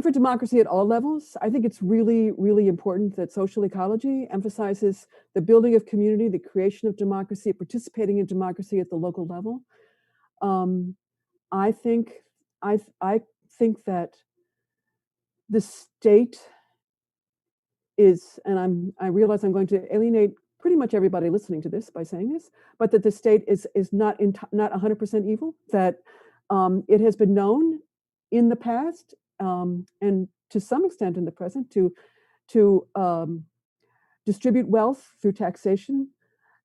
for democracy at all levels. I think it's really, really important that social ecology emphasizes the building of community, the creation of democracy, participating in democracy at the local level. I think that the state is, and I realize I'm going to alienate pretty much everybody listening to this by saying this, but that the state is not 100% evil. That it has been known in the past and to some extent in the present to distribute wealth through taxation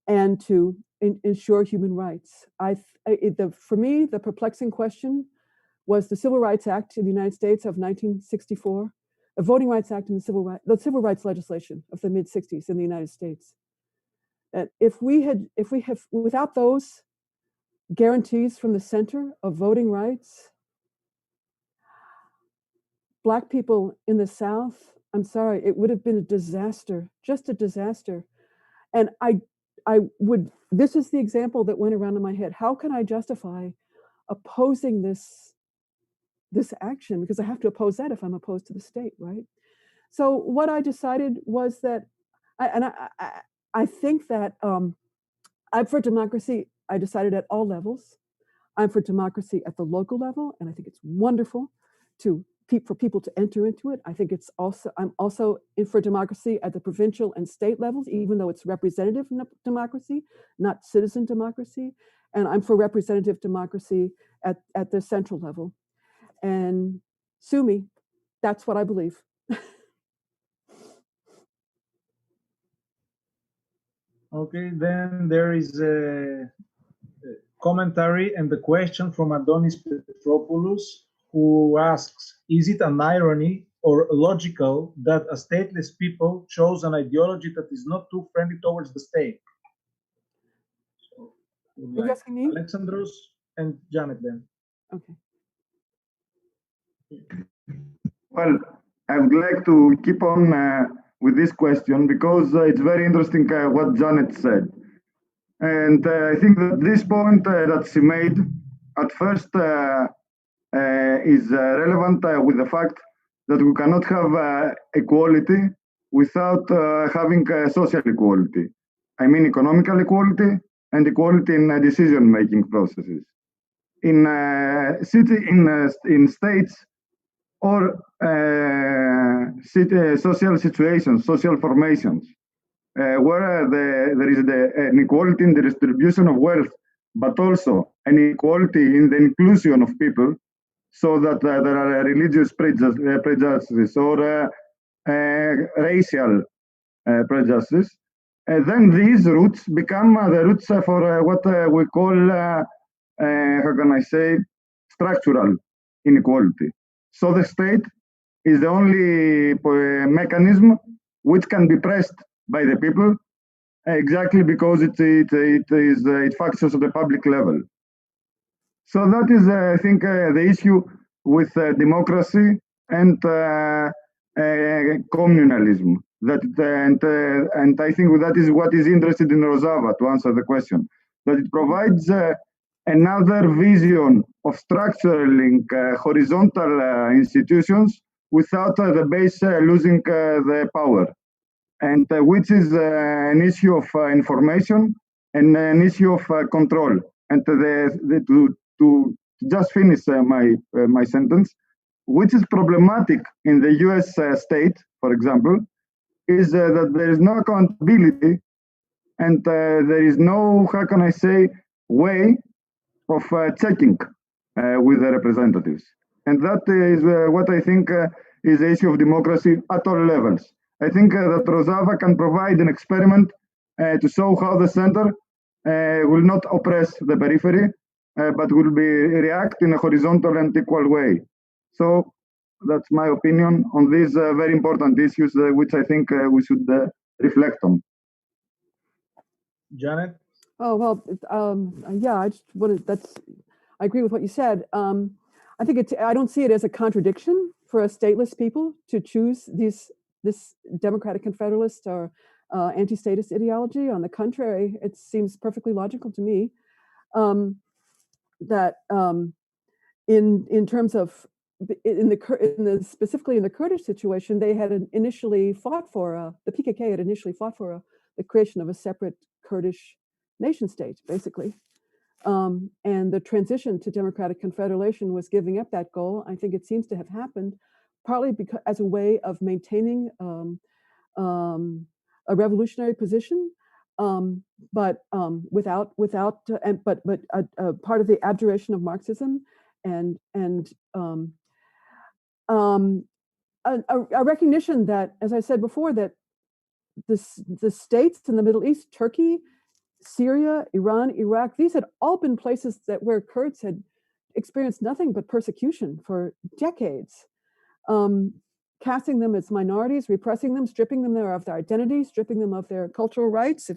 and to ensure human rights. For me, the perplexing question was the Civil Rights Act in the United States of 1964, the Voting Rights Act and the Civil Rights legislation of the mid-60s in the United States. That if we have without those guarantees from the center of voting rights, Black people in the South, I'm sorry, it would have been a disaster, just a disaster. And this is the example that went around in my head. How can I justify opposing this action? Because I have to oppose that if I'm opposed to the state, right? So what I decided was that, I think that I'm for democracy, I decided at all levels. I'm for democracy at the local level, and I think it's wonderful to for people to enter into it. I think I'm also in for democracy at the provincial and state levels, even though it's representative democracy, not citizen democracy. And I'm for representative democracy at the central level. And sue me, that's what I believe. Okay, then there is a commentary and the question from Adonis Petropoulos, who asks, is it an irony or logical that a stateless people chose an ideology that is not too friendly towards the state? So, Are you asking me? Alexandros and Janet then. Okay. Well, I would like to keep on with this question because it's very interesting what Janet said. And I think that this point that she made at first is relevant with the fact that we cannot have equality without having social equality. I mean economical equality and equality in decision-making processes. In states or social situations, social formations, where there is an equality in the distribution of wealth, but also an equality in the inclusion of people, so that there are religious prejudices or racial prejudices, then these roots become the roots for what we call, how can I say, structural inequality. So the state is the only mechanism which can be pressed by the people, exactly because it functions at the public level. So that is, I think, the issue with democracy and communalism. And I think that is what is interested in Rosava, to answer the question, that it provides another vision of structuring horizontal institutions without the base losing the power, and which is an issue of information and an issue of control. And to just finish my sentence, which is problematic in the US state, for example, is that there is no accountability and there is no, how can I say, way of checking with the representatives. And that is what I think is the issue of democracy at all levels. I think that Rosava can provide an experiment to show how the center will not oppress the periphery, but will react in a horizontal and equal way. So that's my opinion on these very important issues, which I think we should reflect on. Janet? Oh, well, yeah, I just wanted, I agree with what you said. I think I don't see it as a contradiction for a stateless people to choose this democratic confederalist or anti-statist ideology. On the contrary, it seems perfectly logical to me that in terms of specifically in the Kurdish situation, they had initially fought for the PKK had initially fought for the creation of a separate Kurdish nation state, basically. And the transition to democratic confederation was giving up that goal. I think it seems to have happened partly because as a way of maintaining a revolutionary position, but without part of the abjuration of Marxism and a recognition that, as I said before, that the states in the Middle East, Turkey, Syria, Iran, Iraq, these had all been places where Kurds had experienced nothing but persecution for decades, casting them as minorities, repressing them, stripping them of their identity, stripping them of their cultural rights,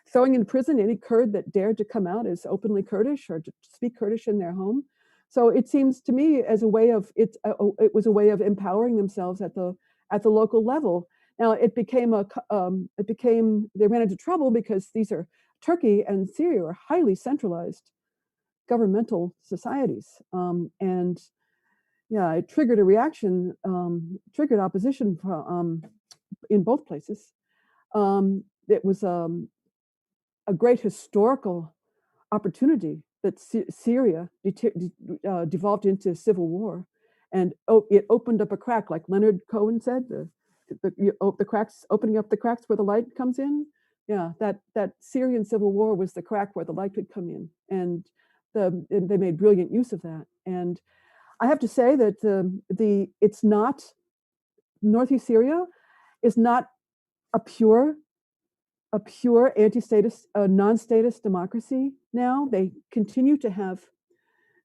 throwing in prison any Kurd that dared to come out as openly Kurdish or to speak Kurdish in their home. So it seems to me as a way of it was a way of empowering themselves at the local level. Now it became they ran into trouble because these are Turkey and Syria are highly centralized governmental societies, and yeah, it triggered a reaction, triggered opposition in both places. It was a great historical opportunity that Syria devolved into civil war, and it opened up a crack, like Leonard Cohen said, the cracks, opening up the cracks where the light comes in. Yeah, that Syrian civil war was the crack where the light could come in, and they made brilliant use of that. And I have to say that it's not, Northeast Syria is not a pure anti-statist, non-statist democracy now. They continue to have,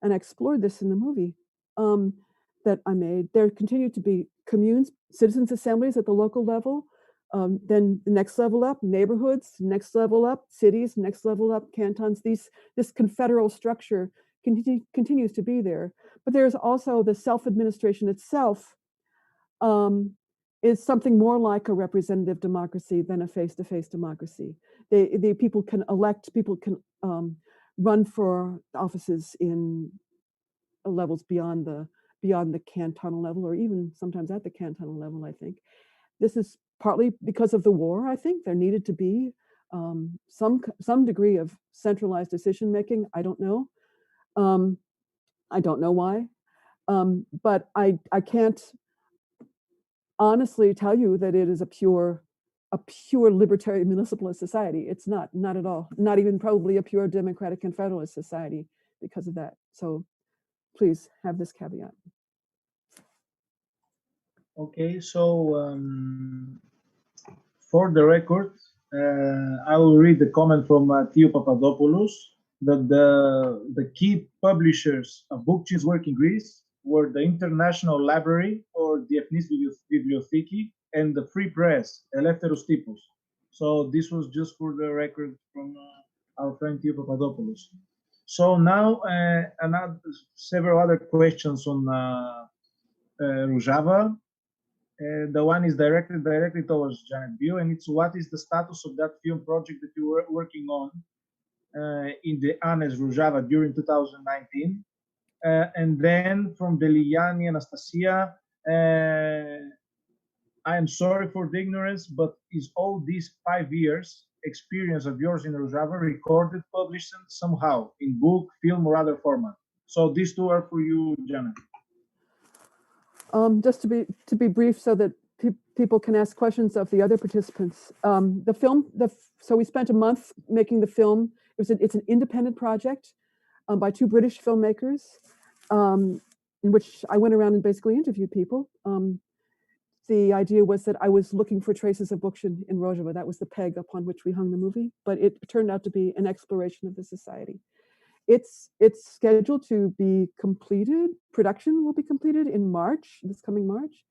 and I explored this in the movie that I made, there continue to be communes, citizens' assemblies at the local level, then the next level up, neighborhoods, next level up, cities, next level up, cantons. This confederal structure continues to be there. But there's also the self-administration itself is something more like a representative democracy than a face-to-face democracy. The people can elect, people can run for offices in levels beyond the cantonal level, or even sometimes at the cantonal level, I think. This is partly because of the war, I think. There needed to be some degree of centralized decision-making. I don't know. I don't know why. But I can't honestly tell you that it is a pure libertarian municipalist society. It's not at all. Not even probably a pure democratic and federalist society because of that. So please have this caveat. Okay, so for the record, I will read the comment from Theo Papadopoulos that the key publishers of Bookchin's work in Greece were the International Library, or Diethnis Bibliotheki, and the Free Press, Eleftheros Typos. So this was just for the record from our friend Theo Papadopoulos. So now, several other questions on Rojava. The one is directly towards Janet Biehl, and it's what is the status of that film project that you were working on in the Anes Rojava during 2019? And then from Deliani Anastasia, I am sorry for the ignorance, but is all these 5 years experience of yours in Rojava recorded, published somehow in book, film, or other format? So these two are for you, Janet. Just to be brief, so that people can ask questions of the other participants. The film, so we spent a month making the film. It's an independent project by 2 British filmmakers, in which I went around and basically interviewed people. The idea was that I was looking for traces of Bookchin in Rojava. That was the peg upon which we hung the movie, but it turned out to be an exploration of the society. It's scheduled to be completed. Production will be completed in March, this coming March.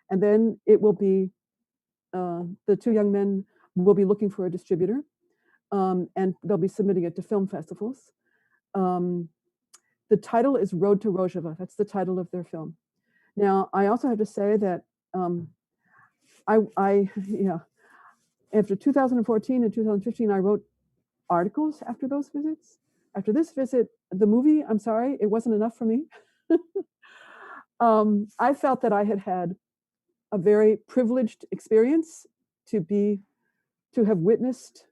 And then it will be, the 2 young men will be looking for a distributor, and they'll be submitting it to film festivals. The title is Road to Rojava. That's the title of their film. Now, I also have to say that after 2014 and 2015, I wrote articles after those visits. After this visit, the movie, I'm sorry, it wasn't enough for me. I felt that I had a very privileged experience to have witnessed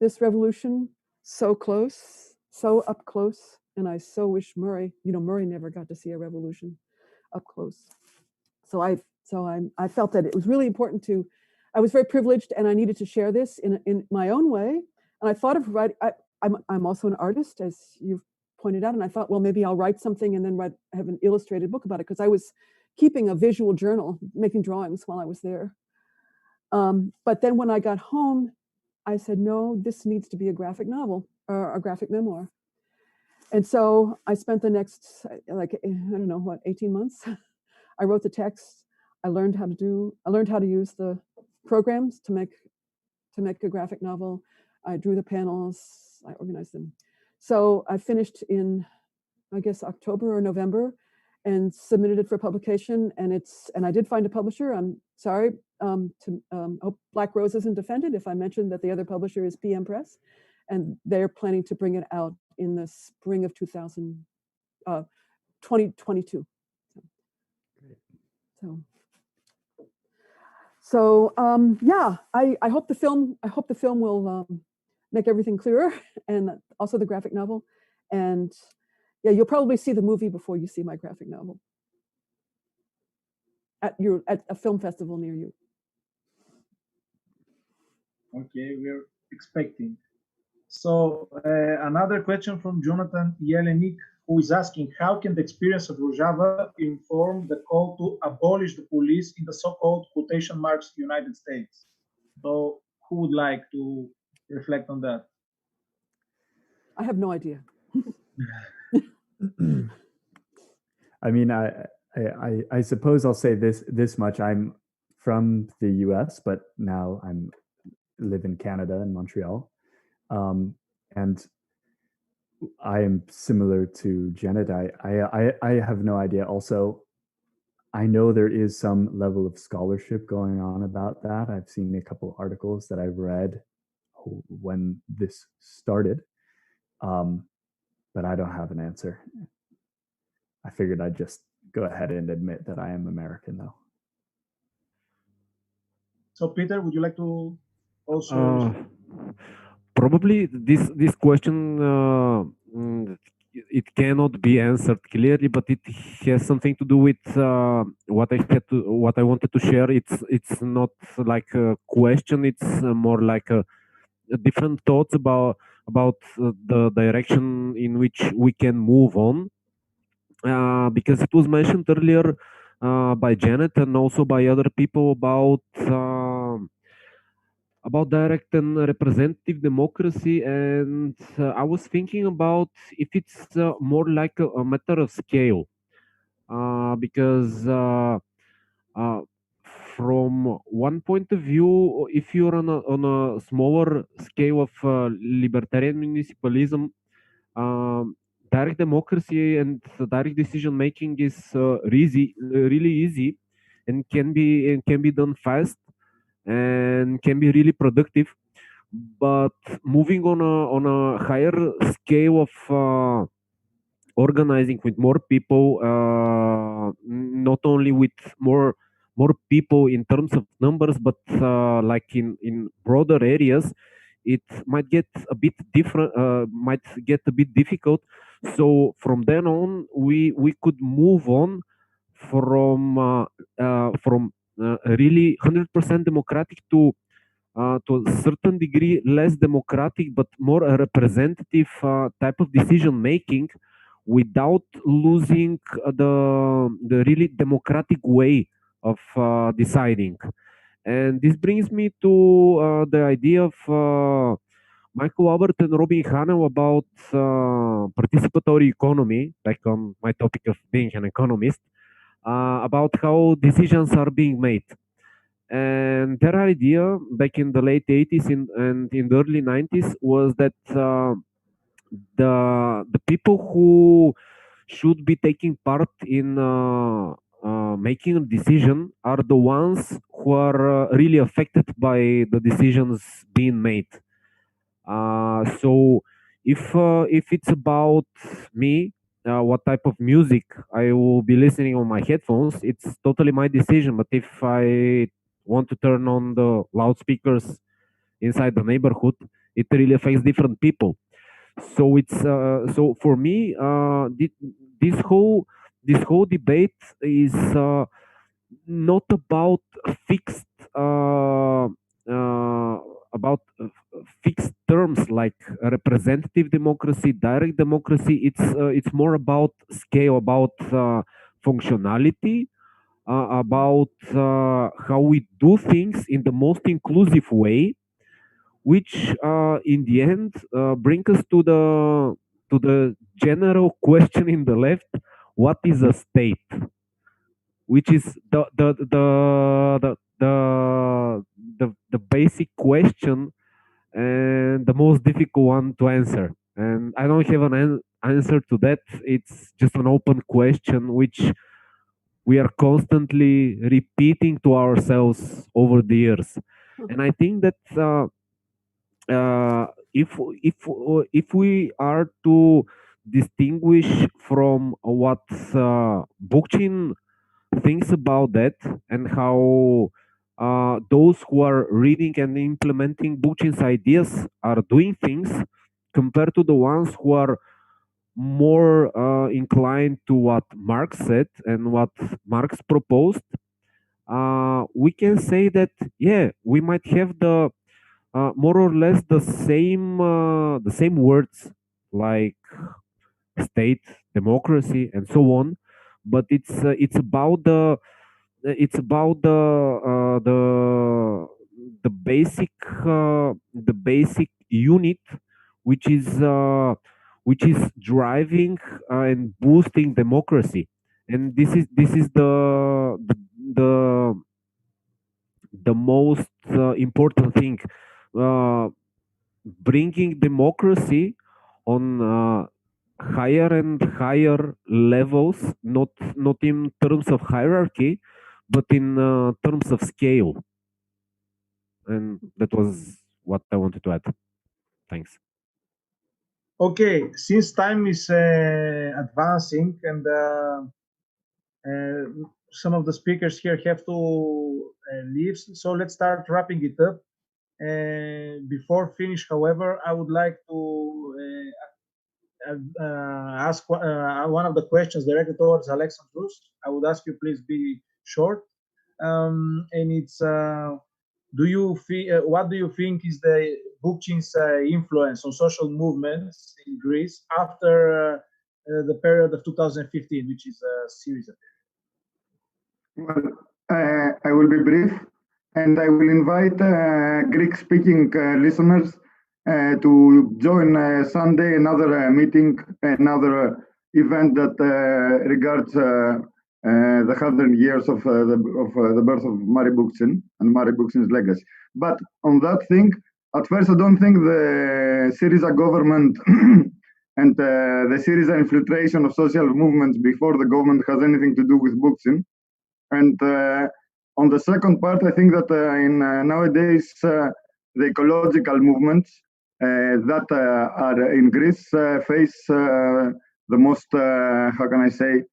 this revolution so close, so up close. And I so wish Murray never got to see a revolution up close. So I felt that it was really important I was very privileged, and I needed to share this in my own way. And I thought of writing, I'm also an artist, as you've pointed out, and I thought, well, maybe I'll write something and then have an illustrated book about it, because I was keeping a visual journal, making drawings while I was there. But then when I got home, I said, no, this needs to be a graphic novel or a graphic memoir. And so I spent the next, 18 months. I wrote the text. I learned how to use the programs to make a graphic novel. I drew the panels, I organized them. So I finished in, I guess, October or November, and submitted it for publication. And I did find a publisher. I'm sorry, hope Black Rose isn't offended if I mentioned that the other publisher is PM Press, and they're planning to bring it out in the spring of 2022. So yeah, I hope the film will make everything clearer, and also the graphic novel. And yeah, you'll probably see the movie before you see my graphic novel. at a film festival near you. Okay, we're expecting. So another question from Jonathan Yelenik, who is asking, how can the experience of Rojava inform the call to abolish the police in the so-called quotation marks United States? So who would like to reflect on that? I have no idea. I mean, I suppose I'll say this much. I'm from the U.S., but now I'm live in Canada in Montreal, and I am similar to Janet. I have no idea. Also, I know there is some level of scholarship going on about that. I've seen a couple of articles that I've read when this started, but I don't have an answer. I figured I'd just go ahead and admit that I am American, though. So, Peter, would you like to also? Probably this question it cannot be answered clearly, but it has something to do with what I wanted to share. It's not like a question. It's more like a different thoughts about the direction in which we can move on. Because it was mentioned earlier by Janet and also by other people about direct and representative democracy, and I was thinking about if it's more like a matter of scale, because from one point of view, if you're on a smaller scale of libertarian municipalism, direct democracy and direct decision making is really easy, and can be done fast and can be really productive. But moving on a higher scale of organizing with more people, not only with more people in terms of numbers, but like in broader areas, it might get a bit different, might get a bit difficult. So from then on, we could move on from really 100% democratic to a certain degree less democratic but more a representative type of decision making, without losing the really democratic way of deciding. And this brings me to the idea of Michael Albert and Robin Hanel about participatory economy, like on my topic of being an economist, about how decisions are being made. And their idea back in the late 80s and in the early 90s was that the people who should be taking part in making a decision are the ones who are really affected by the decisions being made. So if it's about me, what type of music I will be listening on my headphones, it's totally my decision. But if I want to turn on the loudspeakers inside the neighborhood, it really affects different people. So it's so for me, this whole debate is not about fixed about fixed terms like representative democracy, direct democracy. It's more about scale, about functionality, about how we do things in the most inclusive way, which in the end bring us to the general question in the left: what is a state? Which is the basic question and the most difficult one to answer. And I don't have an answer to that. It's just an open question which we are constantly repeating to ourselves over the years. And I think that if we are to distinguish from what Bookchin thinks about that, and how those who are reading and implementing Bookchin's ideas are doing things, compared to the ones who are more inclined to what Marx said and what Marx proposed, we can say that, yeah, we might have the more or less the same words like state, democracy, and so on, but it's about the basic unit which is driving and boosting democracy, and this is the the most important thing, uh, bringing democracy on higher and higher levels, not in terms of hierarchy, but in terms of scale. And that was what I wanted to add. Thanks. Okay, since time is advancing and some of the speakers here have to leave, so let's start wrapping it up. Before finish, however, I would like to ask one of the questions directed towards Alexandros. I would ask you please be short. And it's what do you think is the Bookchin's influence on social movements in Greece after the period of 2015, which is a series of Well, I will be brief, and I will invite Greek-speaking listeners to join Sunday another meeting, another event that regards the 100 years of the birth of Murray Bookchin and Murray Bookchin's legacy. But on that thing, at first, I don't think the Syriza government and the Syriza infiltration of social movements before the government has anything to do with Bookchin. And on the second part, I think that in nowadays the ecological movements that are in Greece face the most, how can I say,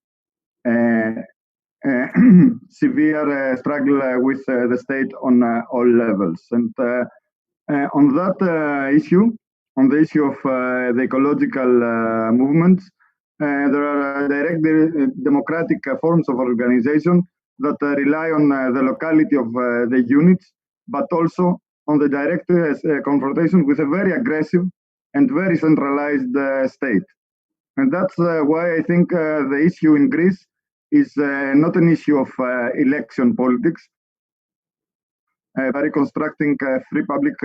severe struggle with the state on all levels. And on that issue, on the issue of the ecological movements, there are direct democratic forms of organization that rely on the locality of the units, but also on the direct confrontation with a very aggressive and very centralized state. And that's why I think the issue in Greece is not an issue of election politics, by reconstructing free public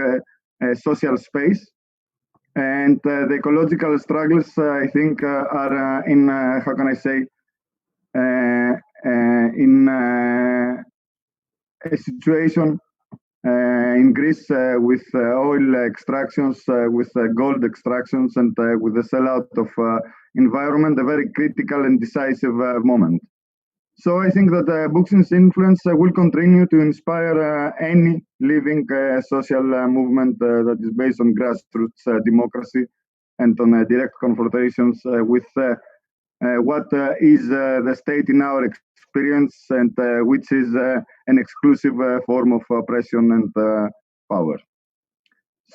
social space. And the ecological struggles, I think, are in, how can I say, in a situation in Greece with oil extractions, with gold extractions, and with the sellout of environment, a very critical and decisive moment. So I think that Bookchin's influence will continue to inspire any living social movement that is based on grassroots democracy and on direct confrontations with what is the state in our experience, and which is an exclusive form of oppression and power.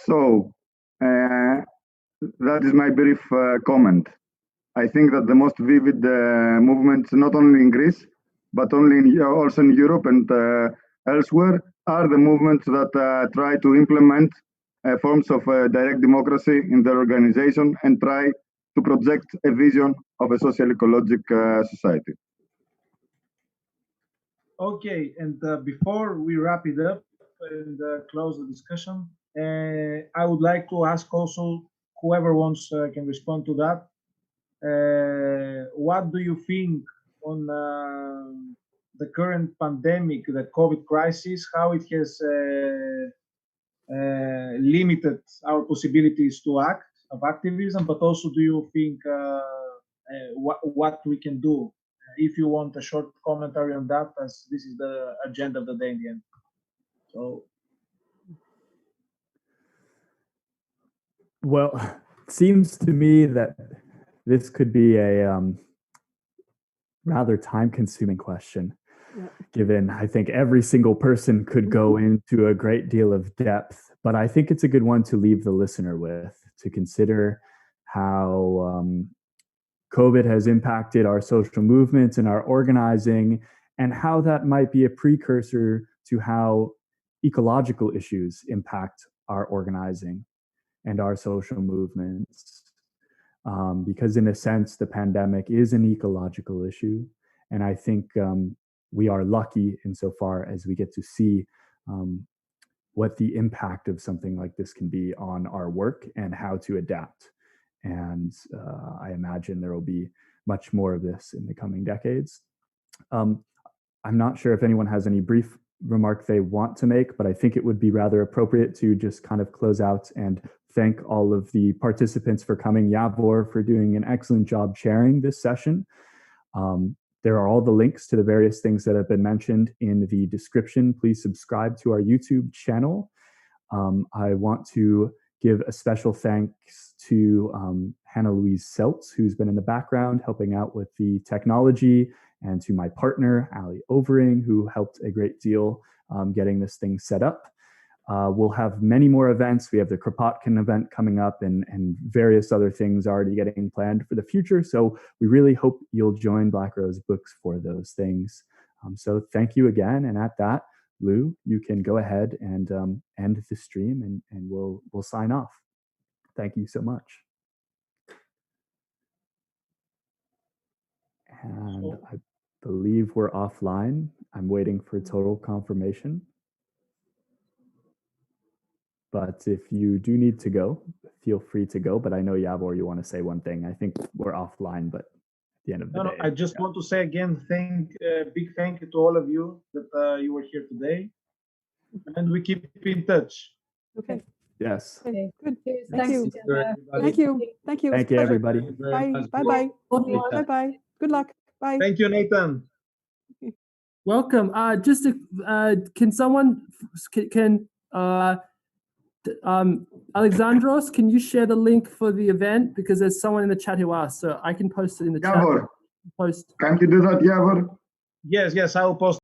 So that is my brief comment. I think that the most vivid movements, not only in Greece, but also in Europe and elsewhere, are the movements that try to implement forms of direct democracy in their organization and try to project a vision of a social ecologic society. Okay, and before we wrap it up and close the discussion, I would like to ask also whoever wants can respond to that. What do you think on the current pandemic, the COVID crisis, how it has limited our possibilities to act, of activism, but also do you think what we can do? If you want a short commentary on that, as this is the agenda of the day in the end. So. Well, it seems to me that this could be a rather time-consuming question, given I think every single person could go into a great deal of depth, but I think it's a good one to leave the listener with, to consider how COVID has impacted our social movements and our organizing, and how that might be a precursor to how ecological issues impact our organizing and our social movements. Because in a sense, the pandemic is an ecological issue. And I think we are lucky insofar as we get to see what the impact of something like this can be on our work and how to adapt. And I imagine there will be much more of this in the coming decades. I'm not sure if anyone has any brief remark they want to make, but I think it would be rather appropriate to just kind of close out and thank all of the participants for coming. Yavor for doing an excellent job chairing this session. There are all the links to the various things that have been mentioned in the description. Please subscribe to our YouTube channel. I want to give a special thanks to Hannah Louise Seltz, who's been in the background helping out with the technology, and to my partner, Ali Overing, who helped a great deal getting this thing set up. We'll have many more events. We have the Kropotkin event coming up and various other things already getting planned for the future. So we really hope you'll join Black Rose Books for those things. So thank you again. And at that, Lou, you can go ahead and end the stream and we'll sign off. Thank you so much. And I believe we're offline. I'm waiting for total confirmation. But if you do need to go, feel free to go. But I know, Yavor, you want to say one thing. I think we're offline, but at the end of the day. I just want to say again, big thank you to all of you that you were here today. And we keep in touch. Okay. Yes. Okay. Good. Thank you. Thank you. Thank you. Thank you, everybody. Bye. Bye-bye. Bye-bye. Good luck. Bye. Thank you, Nathan. Welcome. Can someone Alexandros, can you share the link for the event? Because there's someone in the chat who asked, so I can post it in the chat. Yavor, Post. can't you do that, Yavor? Yes, I will post